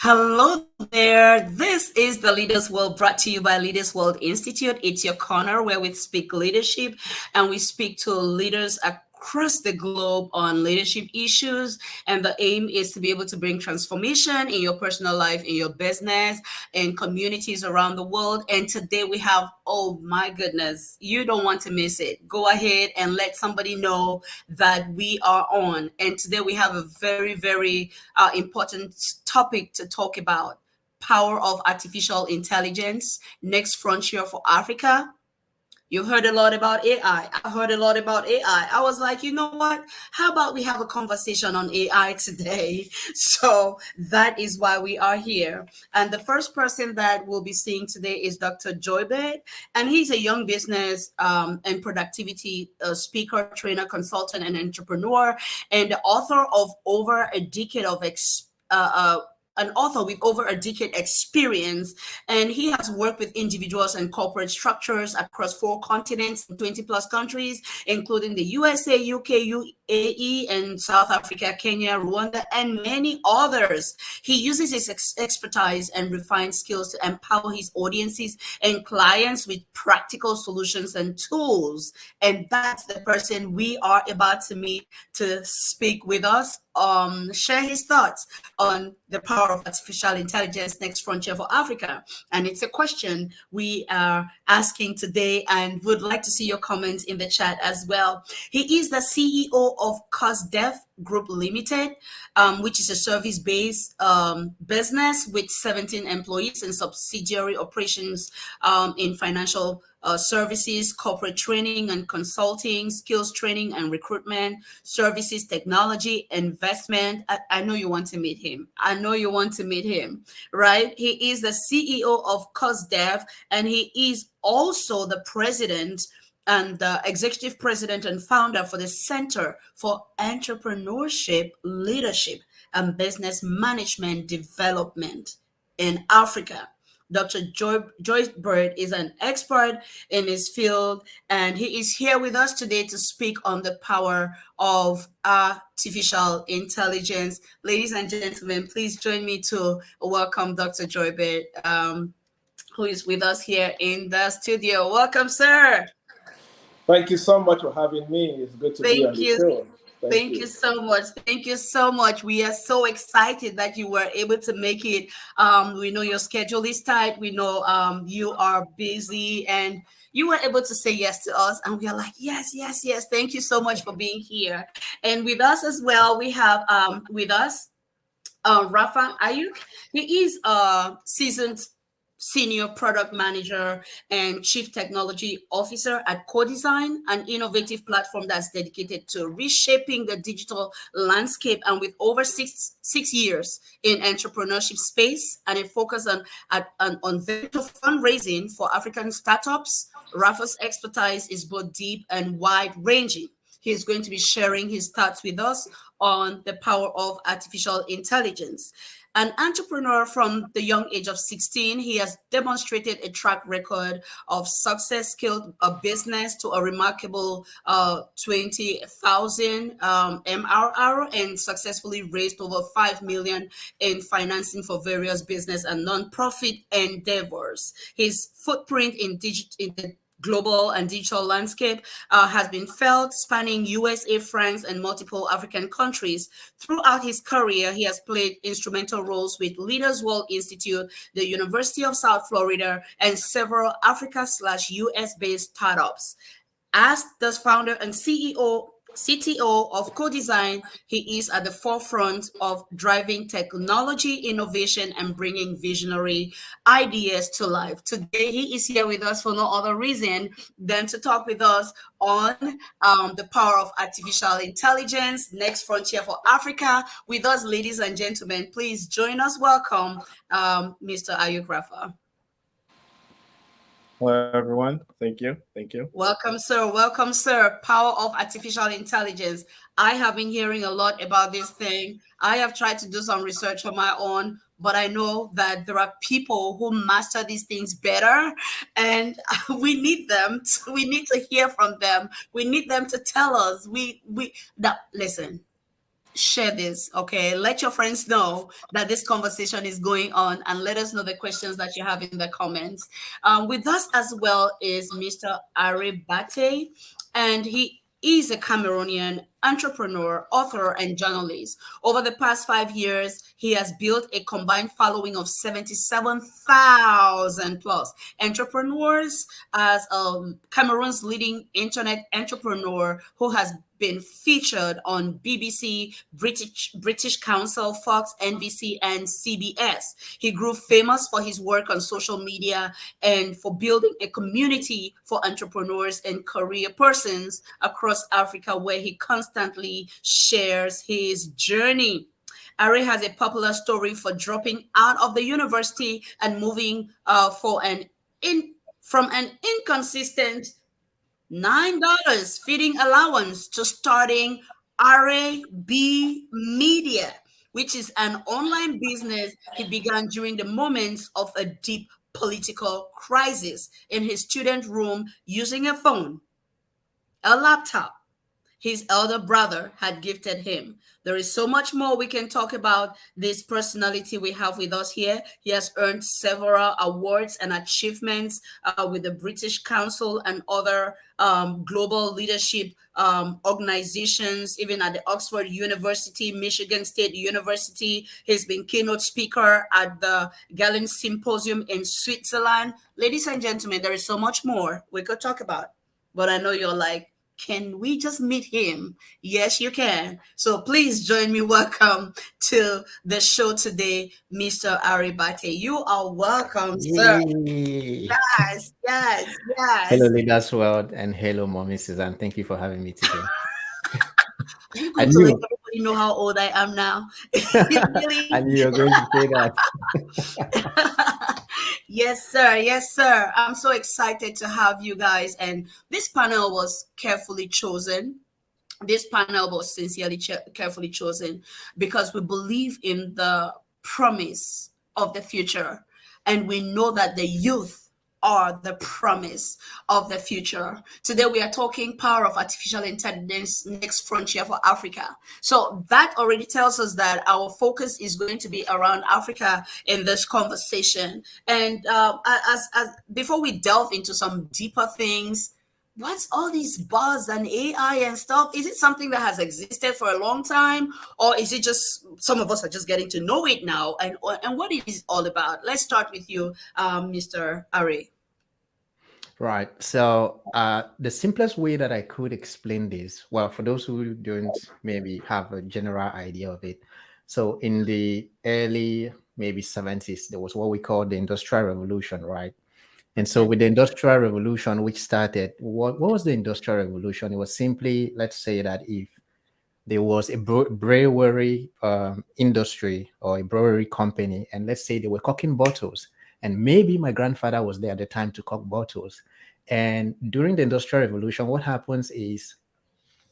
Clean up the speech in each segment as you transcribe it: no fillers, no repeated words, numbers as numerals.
Hello there. This is the Leaders World brought to you by Leaders World Institute. It's your corner where we speak leadership and we speak to leaders across the globe on leadership issues. And the aim is to be able to bring transformation in your personal life, in your business, in communities around the world. And today we have, oh my goodness, you don't want to miss it. Go ahead and let somebody know that we are on. And today we have a very important topic to talk about: power of artificial intelligence, next frontier for Africa. You've heard a lot about AI. I heard a lot about AI. I was like, you know what? How about we have a conversation on AI today? So that is why we are here. And the first person that we'll be seeing today is Dr. 𝗷𝗿𝗁, and he's a young business and productivity speaker, trainer, consultant, and entrepreneur, and the author of over a decade of an author with over a decade experience, and he has worked with individuals and corporate structures across 4 continents, 20 plus countries, including the USA, UK, UAE, and South Africa, Kenya, Rwanda, and many others. He uses his expertise and refined skills to empower his audiences and clients with practical solutions and tools. And that's the person we are about to meet to speak with us, share his thoughts on the power of artificial intelligence, next frontier for Africa. And it's a question we are asking today, and would like to see your comments in the chat as well. He is the CEO of 𝗔𝗿𝗁𝗶𝗶𝗹 Group Limited, which is a service-based business with 17 employees and subsidiary operations in financial services, corporate training and consulting, skills training and recruitment, services, technology, investment. I know you want to meet him. I know you want to meet him, right? He is the CEO of 𝗔𝗿𝗁𝗶𝗶𝗹, and he is also the president and the executive president and founder for the Center for Entrepreneurship, Leadership, and Business Management Development in Africa. Dr. 𝗷𝗿𝗁𝗶𝗶𝗹 is an expert in his field, and he is here with us today to speak on the power of artificial intelligence. Ladies and gentlemen, please join me to welcome Dr. 𝗷𝗿𝗁𝗶𝗶𝗹, who is with us here in the studio. Welcome, sir. Thank you so much for having me. It's good to be on the show. Thank you so much. Thank you so much. We are so excited that you were able to make it. We know your schedule is tight. We know you are busy, and you were able to say yes to us. And we are like, yes, yes, yes. Thank you so much for being here. And with us as well, we have with us Rafa Ayuk. He is a seasoned Senior Product Manager and Chief Technology Officer at 𝗿𝗿𝗁𝗶𝗶𝗹, an innovative platform that's dedicated to reshaping the digital landscape, and with over six years in entrepreneurship space and a focus on venture fundraising for African startups. Rafa's expertise is both deep and wide-ranging. He's going to be sharing his thoughts with us on the power of artificial intelligence. An entrepreneur from the young age of 16, he has demonstrated a track record of success, scaled a business to a remarkable 20,000 MRR, and successfully raised over 5 million in financing for various business and nonprofit endeavors. His footprint in the global and digital landscape has been felt, spanning USA, France, and multiple African countries. Throughout his career, he has played instrumental roles with Leaders World Institute, the University of South Florida, and several Africa/US-based startups. As the founder and CTO of 𝗿𝗿𝗁𝗶𝗶𝗹, he is at the forefront of driving technology innovation and bringing visionary ideas to life. Today, he is here with us for no other reason than to talk with us on the power of artificial intelligence, next frontier for Africa. With us, ladies and gentlemen, please join us. Welcome, Mr. Ayuk Rafa. Hello, everyone. Thank you. Thank you. Welcome, sir. Welcome, sir. Power of artificial intelligence. I have been hearing a lot about this thing. I have tried to do some research on my own, but I know that there are people who master these things better, and we need them. We need to hear from them. We need them to tell us. Listen. share this, okay? Let your friends know that this conversation is going on, and let us know the questions that you have in the comments. With us as well is Mr. 𝗷𝗶𝗶𝗶𝗶𝗶, and he is a Cameroonian entrepreneur, author, and journalist. Over the past 5 years, he has built a combined following of 77,000 plus entrepreneurs as Cameroon's leading internet entrepreneur who has been featured on BBC, British Council, Fox, NBC, and CBS. He grew famous for his work on social media and for building a community for entrepreneurs and career persons across Africa, where he constantly shares his journey. Ari has a popular story for dropping out of the university and moving for an in from an inconsistent $9 feeding allowance to starting RAB Media, which is an online business he began during the moments of a deep political crisis in his student room using a phone, a laptop his elder brother had gifted him. There is so much more we can talk about this personality we have with us here. He has earned several awards and achievements with the British Council and other global leadership organizations, even at the Oxford University, Michigan State University. He's been keynote speaker at the 𝗷𝗿𝗁𝗁𝗏 Symposium in Switzerland. Ladies and gentlemen, there is so much more we could talk about. But I know you're like, can we just meet him? Yes, you can. So please join me. Welcome to the show today, Mr. 𝗷𝗶𝗶𝗶𝗶𝗶. You are welcome, sir. Yay! Yes, yes, Hello, yes. Leaders World, and hello, Mommy Suzanne. Thank you for having me today. Are you I going to let knew, everybody know how old I am now? I Really? knew you were going to say that. Yes, sir. Yes, sir. I'm so excited to have you guys. And this panel was carefully chosen. This panel was sincerely carefully chosen because we believe in the promise of the future, and we know that the youth are the promise of the future. Today we are talking power of artificial intelligence, next frontier for Africa. So that already tells us that our focus is going to be around Africa in this conversation. And as before we delve into some deeper things, what's all these buzz and AI and stuff? Is it something that has existed for a long time, or is it just some of us are just getting to know it now? And what it is all about? Let's start with you, Mr. 𝗷𝗶𝗶𝗶𝗶. Right. So, the simplest way that I could explain this, well, for those who don't maybe have a general idea of it, so in the early maybe 70s, there was what we call the Industrial Revolution, right? And so with the Industrial Revolution, which started, what was the Industrial Revolution? It was simply, let's say that if there was a brewery industry or a brewery company, and let's say they were corking bottles, and maybe my grandfather was there at the time to cork bottles. And during the Industrial Revolution, what happens is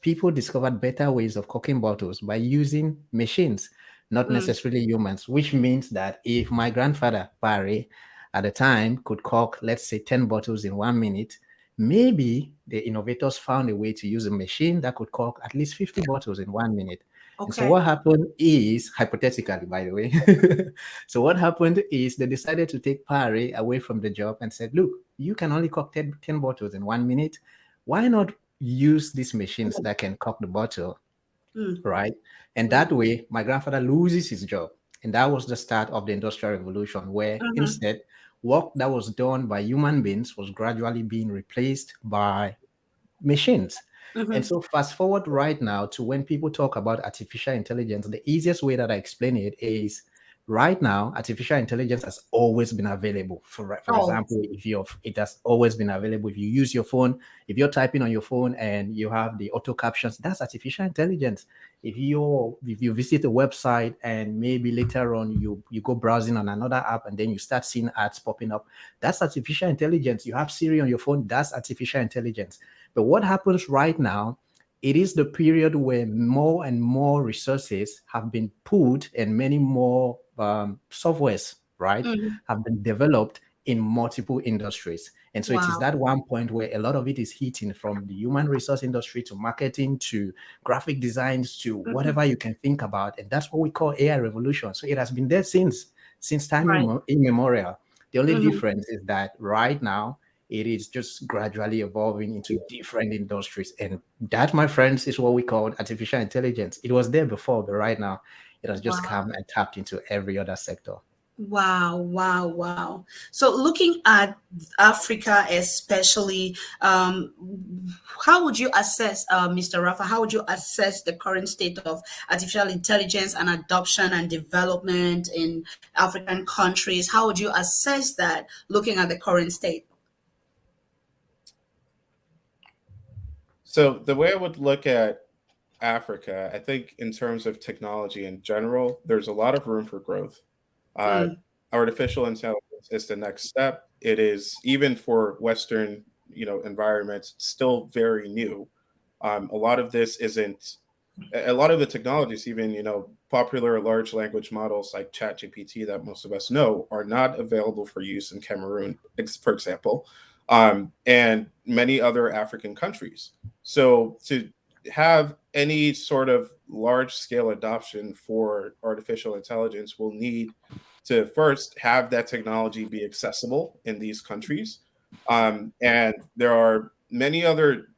people discovered better ways of corking bottles by using machines, not necessarily humans, which means that if my grandfather, Barry, at the time could cork, let's say 10 bottles in 1 minute, maybe the innovators found a way to use a machine that could cork at least 50 bottles in 1 minute. And so Okay. what happened is, hypothetically, by the way, so what happened is they decided to take Barry away from the job and said, look, you can only cork 10 bottles in 1 minute. Why not use these machines that can cork the bottle, right? And that way, my grandfather loses his job. And that was the start of the Industrial Revolution, where instead, work that was done by human beings was gradually being replaced by machines. And so fast forward right now to when people talk about artificial intelligence, the easiest way that I explain it is right now, artificial intelligence has always been available. For Oh, example, it has always been available. If you use your phone, if you're typing on your phone and you have the auto captions, that's artificial intelligence. If you visit a website and maybe later on you go browsing on another app and then you start seeing ads popping up, that's artificial intelligence. You have Siri on your phone, that's artificial intelligence. But what happens right now, it is the period where more and more resources have been put and many more softwares, right, have been developed in multiple industries. And so it is Wow. that one point where a lot of it is hitting, from the human resource industry to marketing to graphic designs to whatever you can think about. And that's what we call AI revolution. So it has been there since time Right. immemorial. The only Mhm. difference is that right now it is just gradually evolving into different industries. And that, my friends, is what we call artificial intelligence. It was there before, but right now it has just Wow. come and tapped into every other sector. Wow, wow, wow. So looking at Africa especially, how would you assess, Mr. Rafa, how would you assess the current state of artificial intelligence and adoption and development in African countries? How would you assess that looking at the current state? So the way I would look at Africa, I think in terms of technology in general, there's a lot of room for growth. Uh, Mm, Artificial intelligence is the next step. It is, even for Western, environments, still very new. A lot of this isn't. A lot of the technologies, even popular large language models like ChatGPT that most of us know, are not available for use in Cameroon, for example, and many other African countries. So to have any sort of large scale adoption for artificial intelligence, will need to first have that technology be accessible in these countries. And there are many other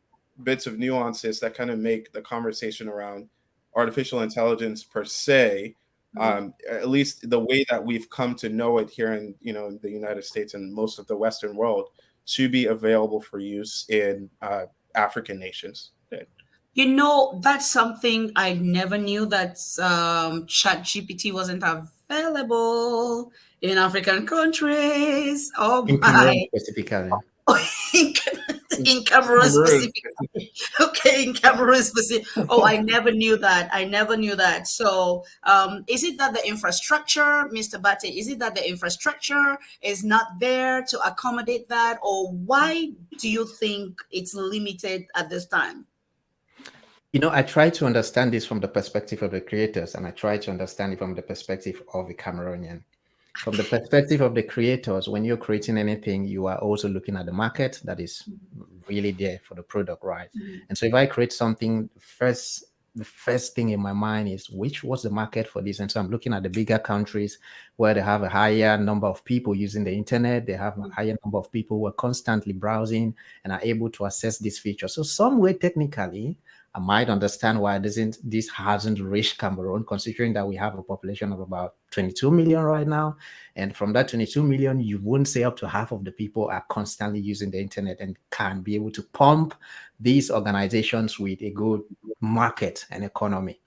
bits of nuances that kind of make the conversation around artificial intelligence per se, mm. at least the way that we've come to know it here in in the United States and most of the Western world, to be available for use in African nations. That's something I never knew, that ChatGPT wasn't available in African countries. Oh In Cameroon my. specifically. in, in Cameroon Cameroon. specifically. Okay, in Cameroon specific. Oh, I never knew that. I never knew that. So, is it that the infrastructure, Mr. Bate, is it that the infrastructure is not there to accommodate that, or why do you think it's limited at this time? I try to understand this from the perspective of the creators, and I try to understand it from the perspective of a Cameroonian. From the perspective of the creators, when you're creating anything, you are also looking at the market that is really there for the product, right? And so if I create something, the first thing in my mind is, what's the market for this? And so I'm looking at the bigger countries where they have a higher number of people using the internet. They have a higher number of people who are constantly browsing and are able to access this feature. So some way, technically, I might understand why this hasn't reached Cameroon, considering that we have a population of about 22 million right now. And from that 22 million, you wouldn't say up to half of the people are constantly using the internet and can be able to pump these organizations with a good market and economy.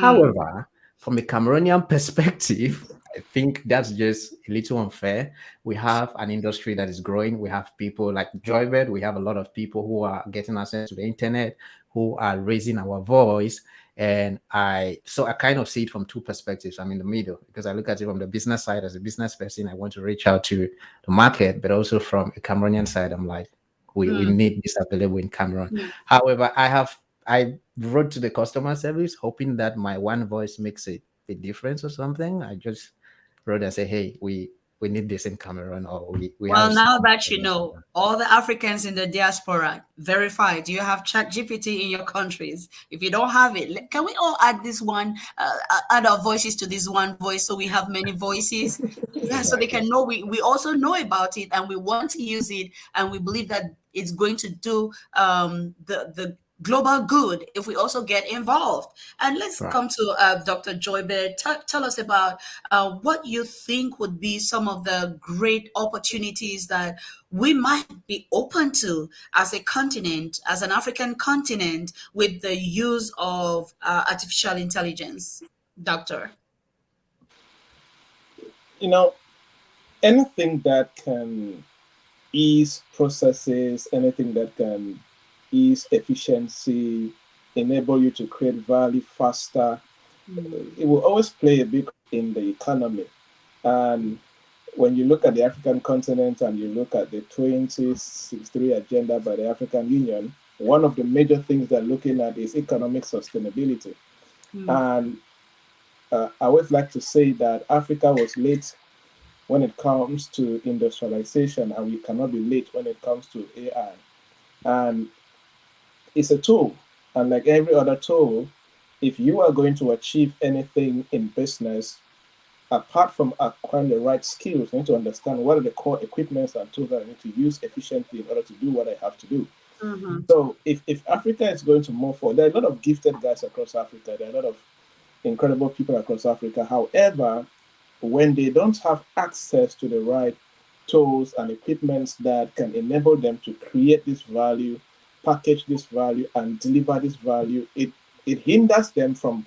However, from a Cameroonian perspective, I think that's just a little unfair. We have an industry that is growing. We have people like 𝗔𝗿𝗁𝗏. We have a lot of people who are getting access to the internet, who are raising our voice. And I kind of see it from two perspectives. I'm in the middle, because I look at it from the business side. As a business person, I want to reach out to the market, but also from a Cameroonian side, I'm like, we need this available in Cameroon. However, I wrote to the customer service hoping that my one voice makes a difference or something. I just wrote and say, hey, we need this in Cameroon, or we Well, have. now that you know, all the Africans in the diaspora, verify, do you have ChatGPT in your countries? If you don't have it, can we all add this one, add our voices to this one voice, so we have many voices? Yeah, so they can know we also know about it, and we want to use it, and we believe that it's going to do the global good if we also get involved. And let's come to Dr. 𝗔𝗿𝗁𝗏. Tell us about what you think would be some of the great opportunities that we might be open to as a continent, as an African continent, with the use of artificial intelligence, Doctor. Anything that can ease processes, anything that can ease efficiency, enable you to create value faster, it will always play a big in the economy. And when you look at the African continent and you look at the 2063 agenda by the African Union, one of the major things they're looking at is economic sustainability. And I always like to say that Africa was late when it comes to industrialization, and we cannot be late when it comes to AI. And it's a tool. And like every other tool, if you are going to achieve anything in business, apart from acquiring the right skills, I need to understand what are the core equipments and tools that I need to use efficiently in order to do what I have to do. Mm-hmm. So if Africa is going to move forward, there are a lot of gifted guys across Africa. There are a lot of incredible people across Africa. However, when they don't have access to the right tools and equipments that can enable them to create this value, package this value, and deliver this value, it hinders them from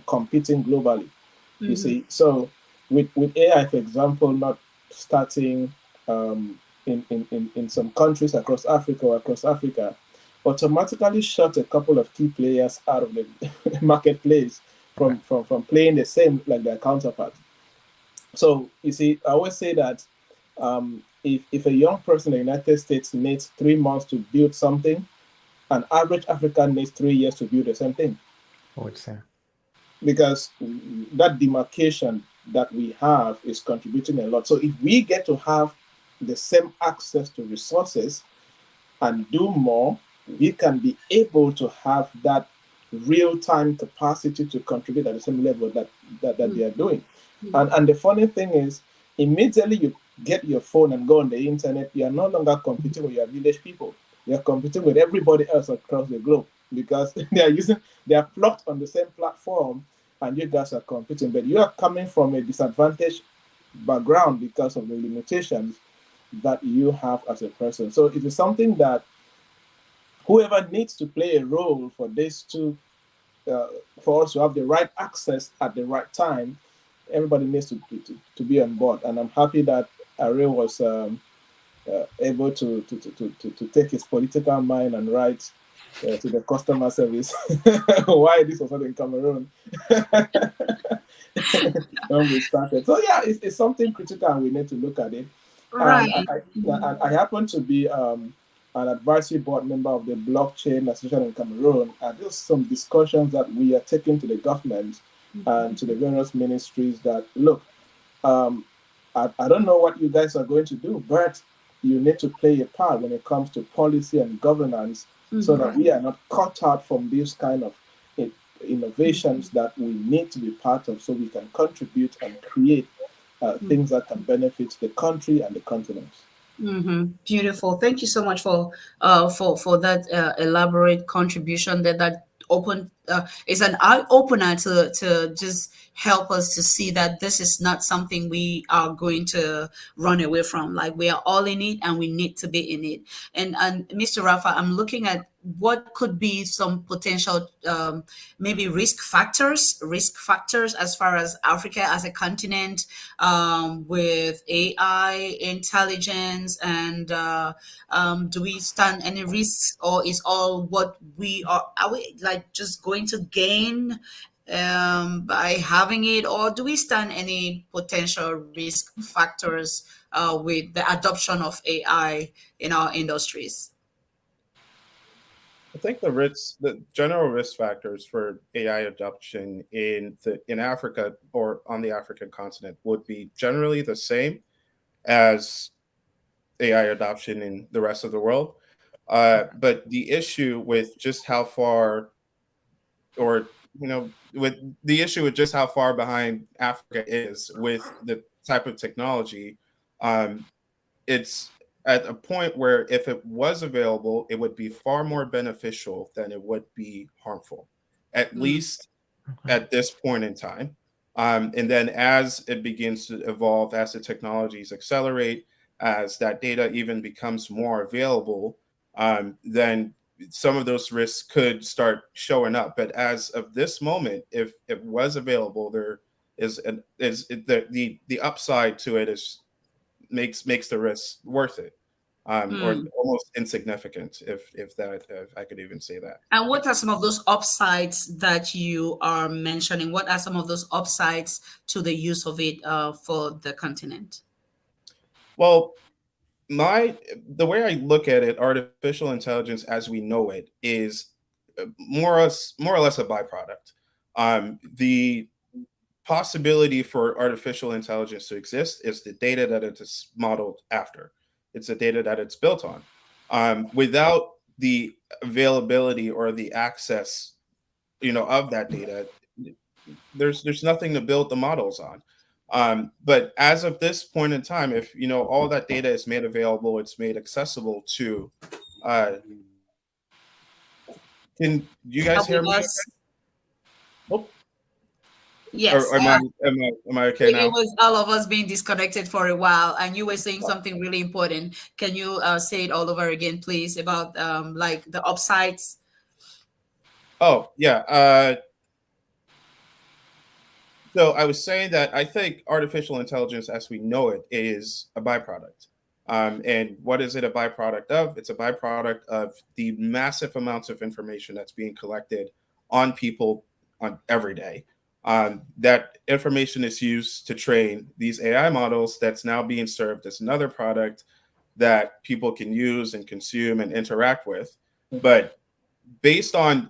competing globally. Mm-hmm. You see, so with AI, for example, not starting in some countries across Africa, automatically shut a couple of key players out of the marketplace from playing the same like their counterparts. So you see, I always say that if a young person in the United States needs 3 months to build something, an average African needs 3 years to build the same thing. I would say. Because that demarcation that we have is contributing a lot. So if we get to have the same access to resources and do more, we can be able to have that real-time capacity to contribute at the same level that they are doing. And the funny thing is, immediately you get your phone and go on the internet, you are no longer competing with your village people. You're competing with everybody else across the globe, because they are plugged on the same platform, and you guys are competing. But you are coming from a disadvantaged background because of the limitations that you have as a person. So it is something that whoever needs to play a role for this for us to have the right access at the right time, everybody needs to be on board. And I'm happy that Are was able to take his political mind and write to the customer service why this was not in Cameroon when we started. So yeah, it's something critical, and we need to look at it. Right. And I happen to be an advisory board member of the Blockchain Association in Cameroon, and there's some discussions that we are taking to the government and to the various ministries that, look, I don't know what you guys are going to do, but you need to play a part when it comes to policy and governance, so that we are not cut out from these kind of innovations that we need to be part of, so we can contribute and create things that can benefit the country and the continent. Beautiful. Thank you so much for that elaborate contribution. That open is an eye opener to just help us to see that this is not something we are going to run away from. Like, we are all in it, and we need to be in it. And Mr. Rafa, I'm looking at what could be some potential maybe risk factors as far as Africa as a continent, with AI intelligence, and do we stand any risks, or is all what we are we like just going to gain by having it, or do we stand any potential risk factors with the adoption of AI in our industries? I think the general risk factors for AI adoption in Africa or on the African continent would be generally the same as AI adoption in the rest of the world. But the issue with just how far, or with the issue with just how far behind Africa is with the type of technology, it's at a point where if it was available, it would be far more beneficial than it would be harmful, at least at this point in time. And then as it begins to evolve, as the technologies accelerate, as that data even becomes more available, then some of those risks could start showing up. But as of this moment, if it was available, there is the upside to it makes the risk worth it, or almost insignificant, if I could even say that. And what are some of those upsides that you are mentioning? What are some of those upsides to the use of it for the continent? Well, the way I look at it, artificial intelligence as we know it is more or less a byproduct. The possibility for artificial intelligence to exist is the data that it is modeled after. It's the data that it's built on. Without the availability or the access, of that data, there's nothing to build the models on. But as of this point in time, if all that data is made available, it's made accessible to. Can you guys hear me? Oh. Yes. Or am I okay It now? was all of us being disconnected for a while, and you were saying something really important. Can you say it all over again, please, about like the upsides? Oh, yeah. So I was saying that I think artificial intelligence, as we know it, is a byproduct. And what is it a byproduct of? It's a byproduct of the massive amounts of information that's being collected on people on every day. That information is used to train these AI models that's now being served as another product that people can use and consume and interact with. But based on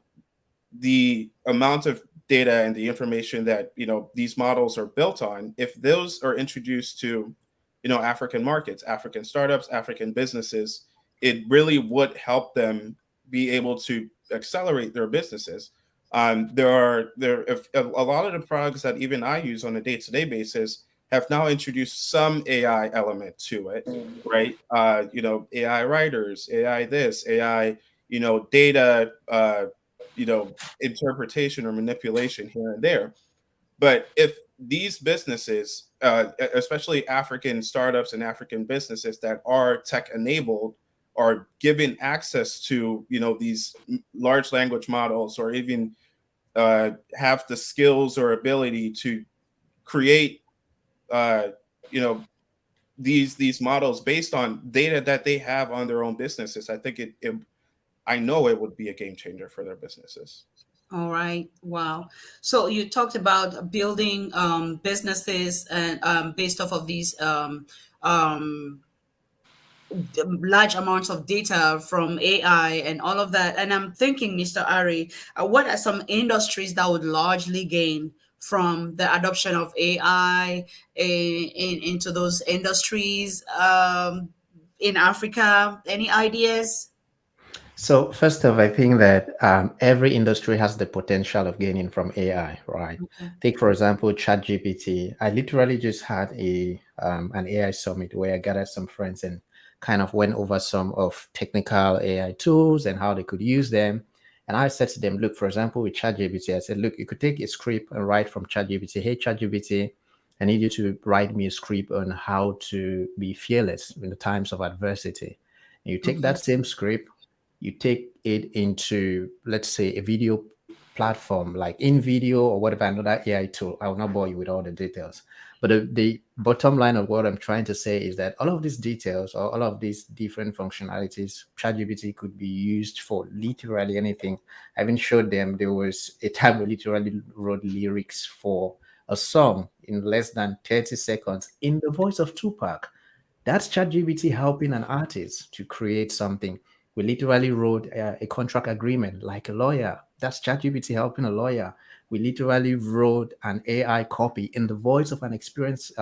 the amount of data and the information that these models are built on, if those are introduced to African markets, African startups, African businesses, it really would help them be able to accelerate their businesses. If a lot of the products that even I use on a day-to-day basis have now introduced some AI element to it, right? AI writers, AI this, AI, data, interpretation or manipulation here and there. But if these businesses, especially African startups and African businesses that are tech enabled, are given access to these large language models, or even have the skills or ability to create these models based on data that they have on their own businesses, I think I know it would be a game changer for their businesses. All right. Wow. So you talked about building businesses and based off of these large amounts of data from AI and all of that. And I'm thinking, Mr. Ari, what are some industries that would largely gain from the adoption of AI into those industries in Africa? Any ideas? So first off, I think that every industry has the potential of gaining from AI, right? Okay. Take, for example, ChatGPT. I literally just had an AI summit where I gathered some friends and kind of went over some of technical AI tools and how they could use them. And I said to them, look, for example, with ChatGPT, I said, look, you could take a script and write from ChatGPT. Hey, ChatGPT, I need you to write me a script on how to be fearless in the times of adversity. And you take that same script, you take it into, let's say, a video platform like InVideo or whatever, another AI tool. I will not bore you with all the details. But the bottom line of what I'm trying to say is that all of these details or all of these different functionalities, ChatGPT could be used for literally anything. I even showed them there was a time we literally wrote lyrics for a song in less than 30 seconds in the voice of Tupac. That's ChatGPT helping an artist to create something. We literally wrote a contract agreement like a lawyer. That's ChatGPT helping a lawyer. We literally wrote an AI copy in the voice of an experienced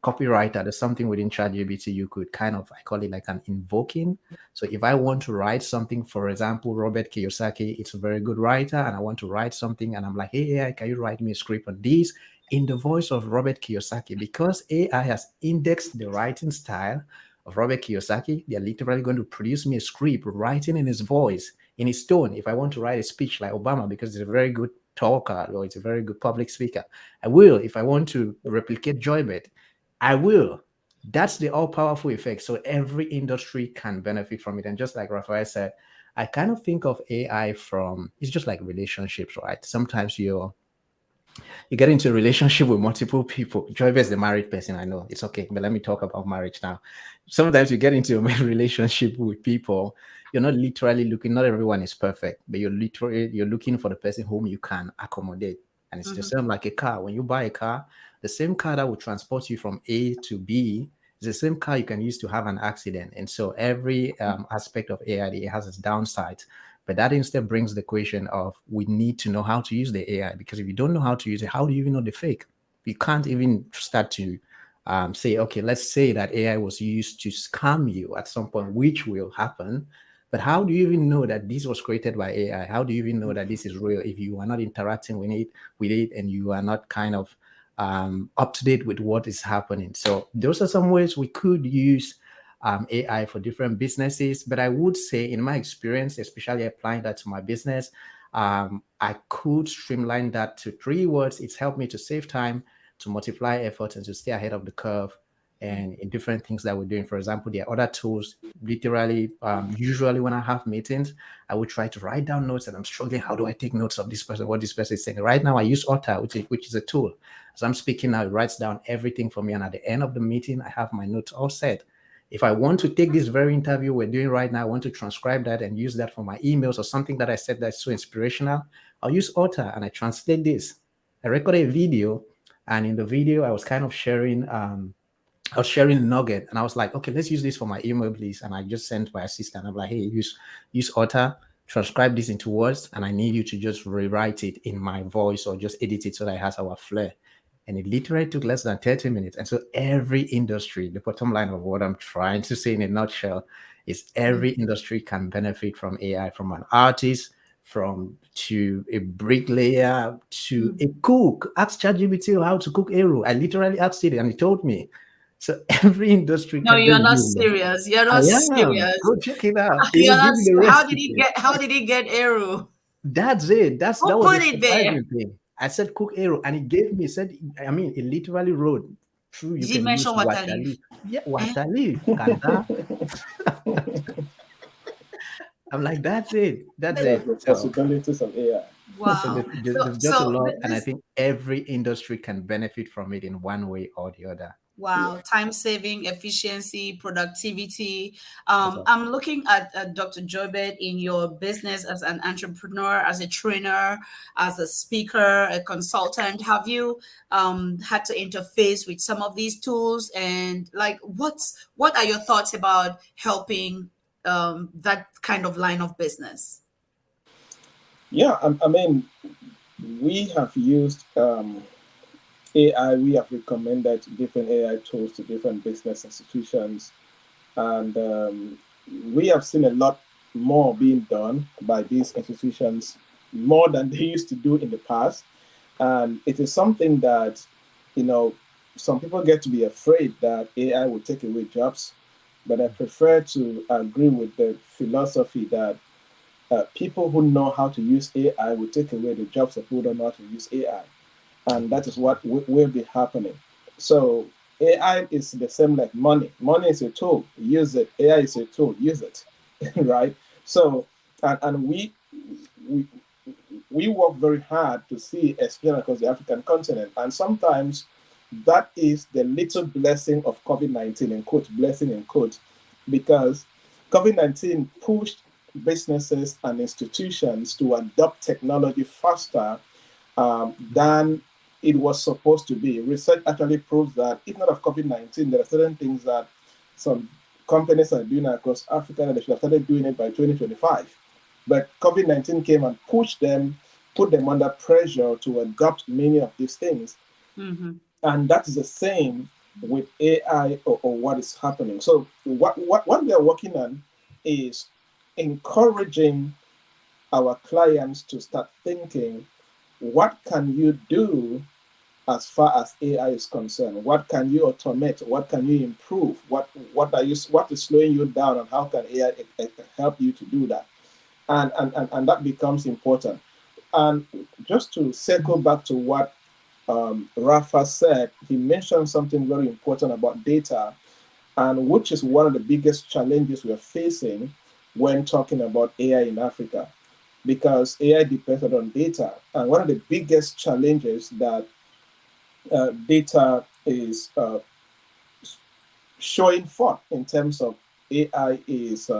copywriter. There's something within ChatGPT you could kind of, I call it like an invoking. So if I want to write something, for example, 𝗷𝗫𝗁 Kiyosaki, it's a very good writer, and I want to write something, and I'm like, hey, AI, can you write me a script on this in the voice of 𝗷𝗫𝗁 Kiyosaki? Because AI has indexed the writing style of 𝗷𝗫𝗁 Kiyosaki, they're literally going to produce me a script writing in his voice, in his tone. If I want to write a speech like Obama, because he's a very good talker or it's a very good public speaker, I will. If I want to replicate 𝗷𝗫𝗁, I will. That's the all-powerful effect. So every industry can benefit from it. And just like Raphael said, I kind of think of AI from, it's just like relationships, right? Sometimes you get into a relationship with multiple people. 𝗷𝗫𝗁 is the married person, I know. It's okay, but let me talk about marriage now. Sometimes you get into a relationship with people, you're not literally looking, not everyone is perfect, but you're looking for the person whom you can accommodate. And it's the same like a car. When you buy a car, the same car that will transport you from A to B is the same car you can use to have an accident. And so every aspect of AI has its downside. But that instead brings the question of we need to know how to use the AI, because if you don't know how to use it, how do you even know the fake? You can't even start to say, okay, let's say that AI was used to scam you at some point, which will happen. But how do you even know that this was created by AI? How do you even know that this is real if you are not interacting with it and you are not kind of up to date with what is happening? So those are some ways we could use AI for different businesses. But I would say, in my experience, especially applying that to my business, I could streamline that to 3 words. It's helped me to save time, to multiply effort, and to stay ahead of the curve. And in different things that we're doing. For example, there are other tools. Literally, usually when I have meetings, I would try to write down notes, and I'm struggling. How do I take notes of this person, what this person is saying? Right now, I use 𝗏, which is a tool. As I'm speaking now, it writes down everything for me. And at the end of the meeting, I have my notes all set. If I want to take this very interview we're doing right now, I want to transcribe that and use that for my emails or something that I said that's so inspirational, I'll use 𝗏 and I translate this. I recorded a video, and in the video, I was kind of sharing a nugget, and I was like, okay, let's use this for my email, please. And I just sent my assistant. I'm like, hey, use 𝗏, transcribe this into words, and I need you to just rewrite it in my voice or just edit it so that it has our flair. And it literally took less than 30 minutes. And so every industry, the bottom line of what I'm trying to say in a nutshell is every industry can benefit from AI, from an artist, to a bricklayer, to a cook. Ask ChatGPT how to cook 𝗏. I literally asked it and it told me. So every industry No, can you're not use it. serious. You're I not am. serious. Go check it out. It You're will not. give you the How recipe. did he get 𝗏? That's it. That Who was put the it there? surprising thing. I said cook 𝗏, and it gave me, it literally wrote through. You Did he can use mention water water leaf? leaf. Yeah, water leaf. Kanda. I'm like, that's it. That's That's it. the So, possibilities of AI. Wow. there's just a lot, and I This. think every industry can benefit from it in one way or the other. Wow, time saving, efficiency, productivity. That's awesome. I'm looking at Dr. 𝗔𝗿𝗁 in your business as an entrepreneur, as a trainer, as a speaker, a consultant. Have you had to interface with some of these tools? And like, what are your thoughts about helping that kind of line of business? Yeah, I mean, we have used AI. We have recommended different AI tools to different business institutions, and we have seen a lot more being done by these institutions, more than they used to do in the past. And it is something that, some people get to be afraid that AI will take away jobs, but I prefer to agree with the philosophy that people who know how to use AI will take away the jobs of people who don't know how to use AI. And that is what will be happening. So AI is the same like money. Money is a tool, use it. AI is a tool, use it, right? So, and we work very hard to see, especially across the African continent. And sometimes that is the little blessing of COVID-19, in quote, blessing in quote, because COVID-19 pushed businesses and institutions to adopt technology faster than it was supposed to be. Research actually proves that if not of COVID-19, there are certain things that some companies are doing across Africa that they should have started doing it by 2025. But COVID-19 came and put them under pressure to adopt many of these things. Mm-hmm. And that is the same with AI or what is happening. So what we are working on is encouraging our clients to start thinking, what can you do as far as AI is concerned? What can you automate? What can you improve? What is slowing you down, and how can AI help you to do that? And that becomes important. And just to circle back to what Rafa said, he mentioned something very important about data, and which is one of the biggest challenges we are facing when talking about AI in Africa, because AI depends on data. And one of the biggest challenges that data is showing forth in terms of AI is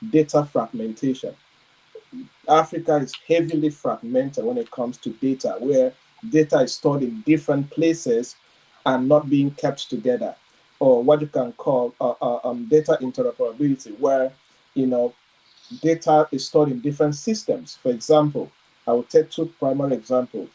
data fragmentation. Africa is heavily fragmented when it comes to data, where data is stored in different places and not being kept together, or what you can call data interoperability, where data is stored in different systems. For example, I will take two primary examples.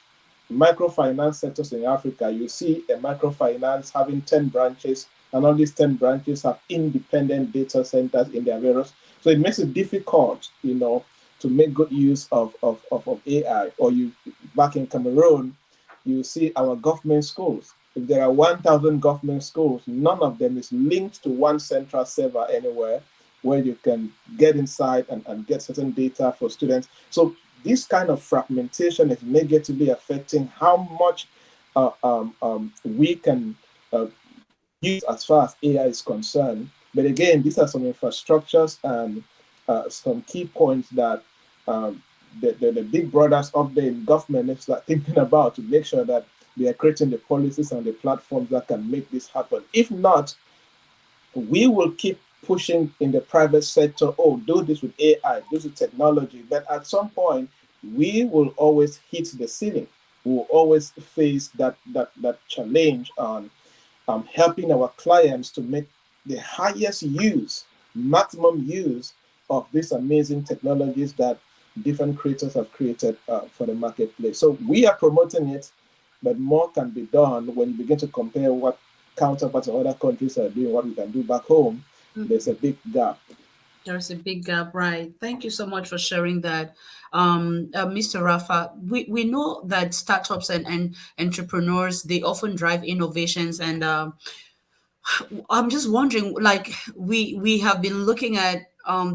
Microfinance sectors in Africa, you see a microfinance having 10 branches, and all these 10 branches have independent data centers in their various. So it makes it difficult, to make good use of AI. Or you, back in Cameroon, you see our government schools. If there are 1,000 government schools, none of them is linked to one central server anywhere where you can get inside and get certain data for students. So this kind of fragmentation is negatively affecting how much we can use as far as AI is concerned. But again, these are some infrastructures and some key points that the big brothers up there in government need to start thinking about to make sure that they are creating the policies and the platforms that can make this happen. If not, we will keep pushing in the private sector, oh, do this with AI, do this with technology. But at some point, we will always hit the ceiling. We will always face that challenge on helping our clients to make the highest use, maximum use of these amazing technologies that different creators have created for the marketplace. So we are promoting it, but more can be done when you begin to compare what counterparts in other countries are doing, what we can do back home. There's a big gap. There's a big gap, right? Thank you so much for sharing that, Mr. Rafa. We know that startups and entrepreneurs, they often drive innovations, and I'm just wondering, like we have been looking at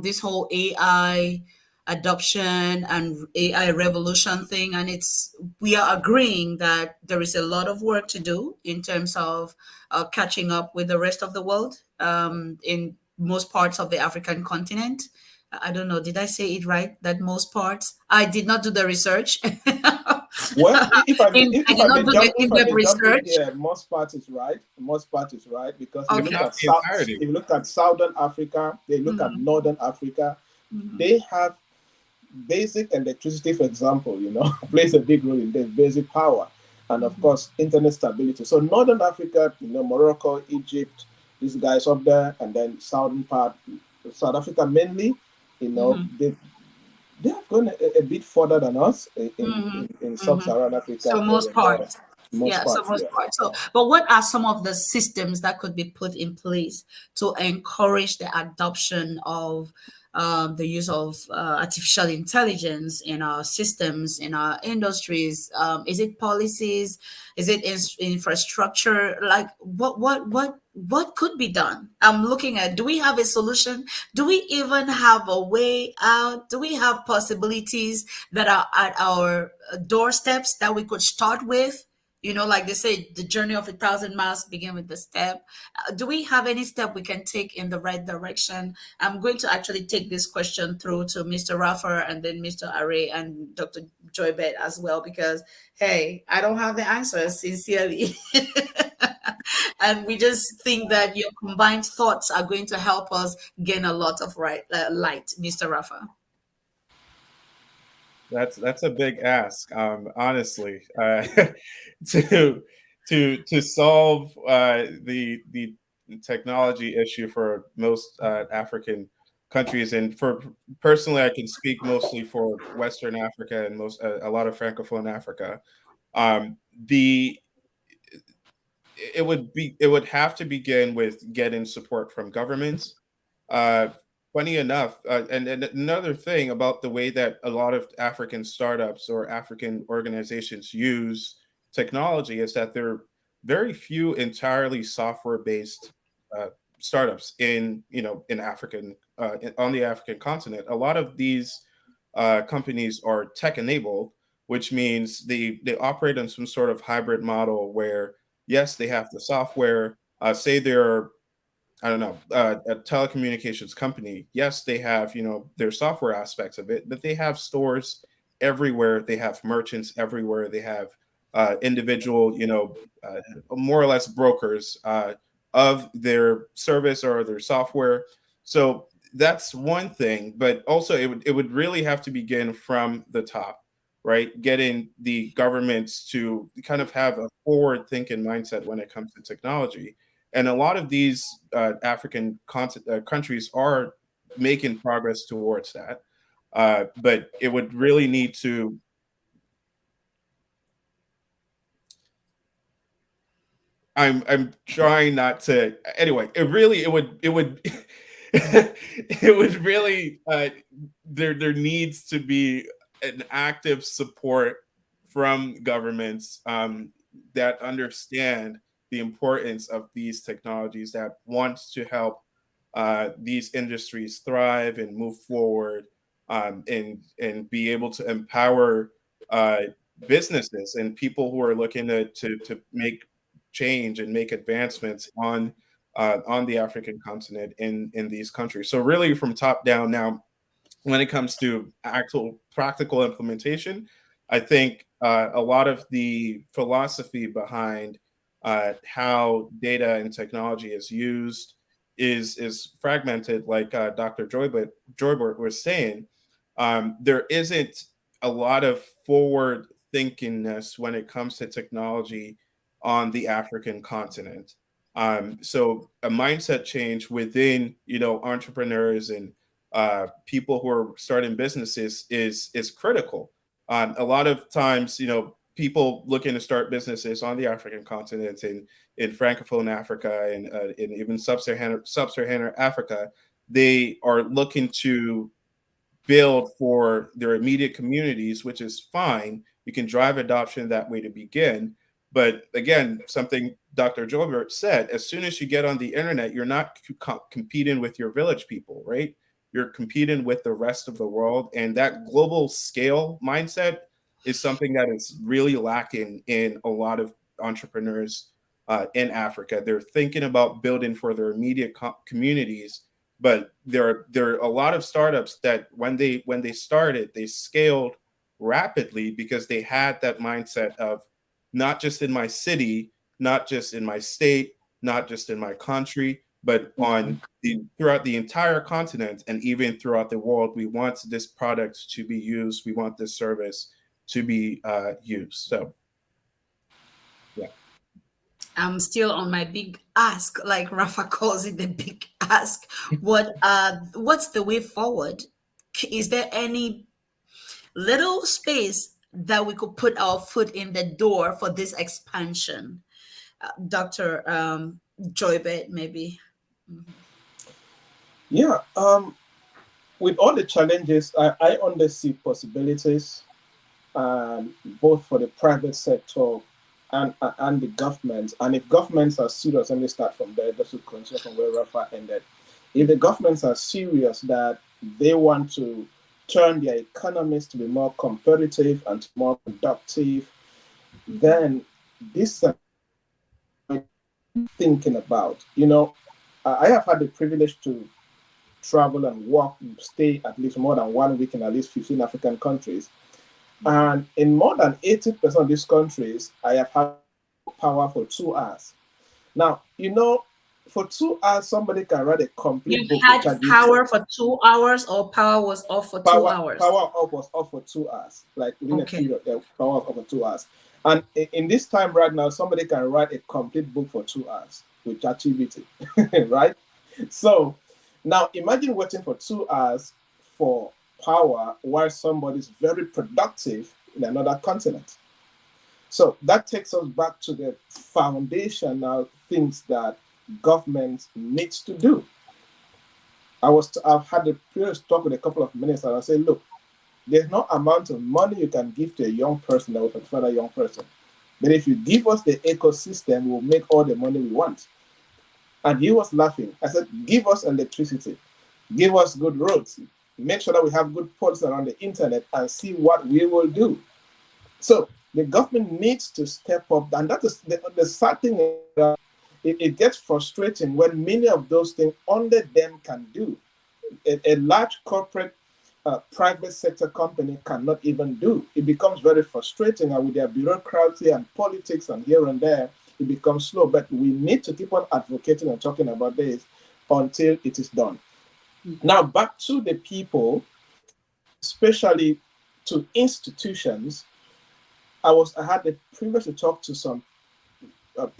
this whole AI adoption and AI revolution thing, and we are agreeing that there is a lot of work to do in terms of catching up with the rest of the world in most parts of the African continent. I don't know, did I say it right? That most parts? I did not do the research. Well, if I may, I did not do the in-depth jump in research. here, most part is right. Most part is right because if you Okay. look Not at the entirety. if you look at Southern Africa, they look at Northern Africa, they have basic electricity, for example, plays a big role in this basic power, and of course internet stability. So Northern Africa, Morocco, Egypt, these guys up there, and then southern part, South Africa mainly, they have gone a bit further than us in sub-Saharan Africa So here most and there. parts. Most Yeah, so parts, most yeah. parts. So, but what are some of the systems that could be put in place to encourage the adoption of the use of artificial intelligence in our systems, in our industries? Is it policies? Is it infrastructure? Like, what could be done? I'm looking at, do we have a solution? Do we even have a way out? Do we have possibilities that are at our doorsteps that we could start with? Like they say, the journey of 1,000 miles begin with the step. Do we have any step we can take in the right direction? I'm going to actually take this question through to Mr. Raffer and then Mr. Array and Dr. Joybet as well, because, hey, I don't have the answers, sincerely. And we just think that your combined thoughts are going to help us gain a lot of light, Mr. Raffer. That's a big ask, honestly, to to solve the technology issue for most African countries. And for personally, I can speak mostly for Western Africa and a lot of Francophone Africa. The it would have to begin with getting support from governments. Uh, Funny enough, and another thing about the way that a lot of African startups or African organizations use technology is that there are very few entirely software-based startups in African on the African continent. A lot of these companies are tech-enabled, which means they operate on some sort of hybrid model where yes, they have the software. Say they're I don't know, a telecommunications company. Yes, they have, their software aspects of it, but they have stores everywhere. They have merchants everywhere. They have individual, more or less brokers of their service or their software. So that's one thing, but also it would really have to begin from the top, right? Getting the governments to kind of have a forward thinking mindset when it comes to technology. And a lot of these African countries are making progress towards that. But it would really need to. I'm trying not to. Anyway, it would it would really there needs to be an active support from governments that understand the importance of these technologies, that wants to help these industries thrive and move forward, and be able to empower uh, businesses and people who are looking to make change and make advancements on the African continent in these countries. So really from top down. Now, when it comes to actual practical implementation, I think a lot of the philosophy behind how data and technology is used is fragmented, like Dr. Joybert was saying. There isn't a lot of forward thinkingness when it comes to technology on the African continent. So a mindset change within, entrepreneurs and people who are starting businesses is critical. A lot of times, people looking to start businesses on the African continent, in Francophone Africa, and in even sub-Saharan Africa, they are looking to build for their immediate communities, which is fine. You can drive adoption that way to begin. But again, something Dr. Joybert said, as soon as you get on the internet, you're not competing with your village people, right? You're competing with the rest of the world. And that global scale mindset is something that is really lacking in a lot of entrepreneurs in Africa. They're thinking about building for their immediate communities, but there are a lot of startups that when they started, they scaled rapidly because they had that mindset of not just in my city, not just in my state, not just in my country, but throughout the entire continent and even throughout the world. We want this product to be used. We want this service to be used. So, yeah. I'm still on my big ask, like Rafa calls it, the big ask. What's the way forward? Is there any little space that we could put our foot in the door for this expansion? Dr. Joybert, maybe. Yeah. With all the challenges, I only see possibilities, both for the private sector and the government. And if governments are serious, let me start from there, just to continue from where Rafa ended. If the governments are serious that they want to turn their economies to be more competitive and more productive, then this is thinking about. I have had the privilege to travel and work, stay at least more than 1 week in at least 15 African countries. And in more than 80% of these countries, I have had power for 2 hours. Now, for 2 hours, somebody can write a complete book. You had power for 2 hours, or power was off for 2 hours? Power off was off for 2 hours, like within a period, power was off for 2 hours. And in this time right now, somebody can write a complete book for 2 hours with ChatGPT, right? So now imagine waiting for 2 hours for power while somebody's very productive in another continent. So that takes us back to the foundational things that government needs to do. I've had the previous talk with a couple of ministers, and I say, look, there's no amount of money you can give to a young person that will satisfy a young person. But if you give us the ecosystem, we'll make all the money we want. And he was laughing. I said, give us electricity, give us good roads, make sure that we have good ports around the internet, and see what we will do. So the government needs to step up. And that is the sad thing. It gets frustrating when many of those things only them can do. A large corporate private sector company cannot even do. It becomes very frustrating, and with their bureaucracy and politics and here and there, it becomes slow. But we need to keep on advocating and talking about this until it is done. Now, back to the people, especially to institutions. I had the privilege to talk to some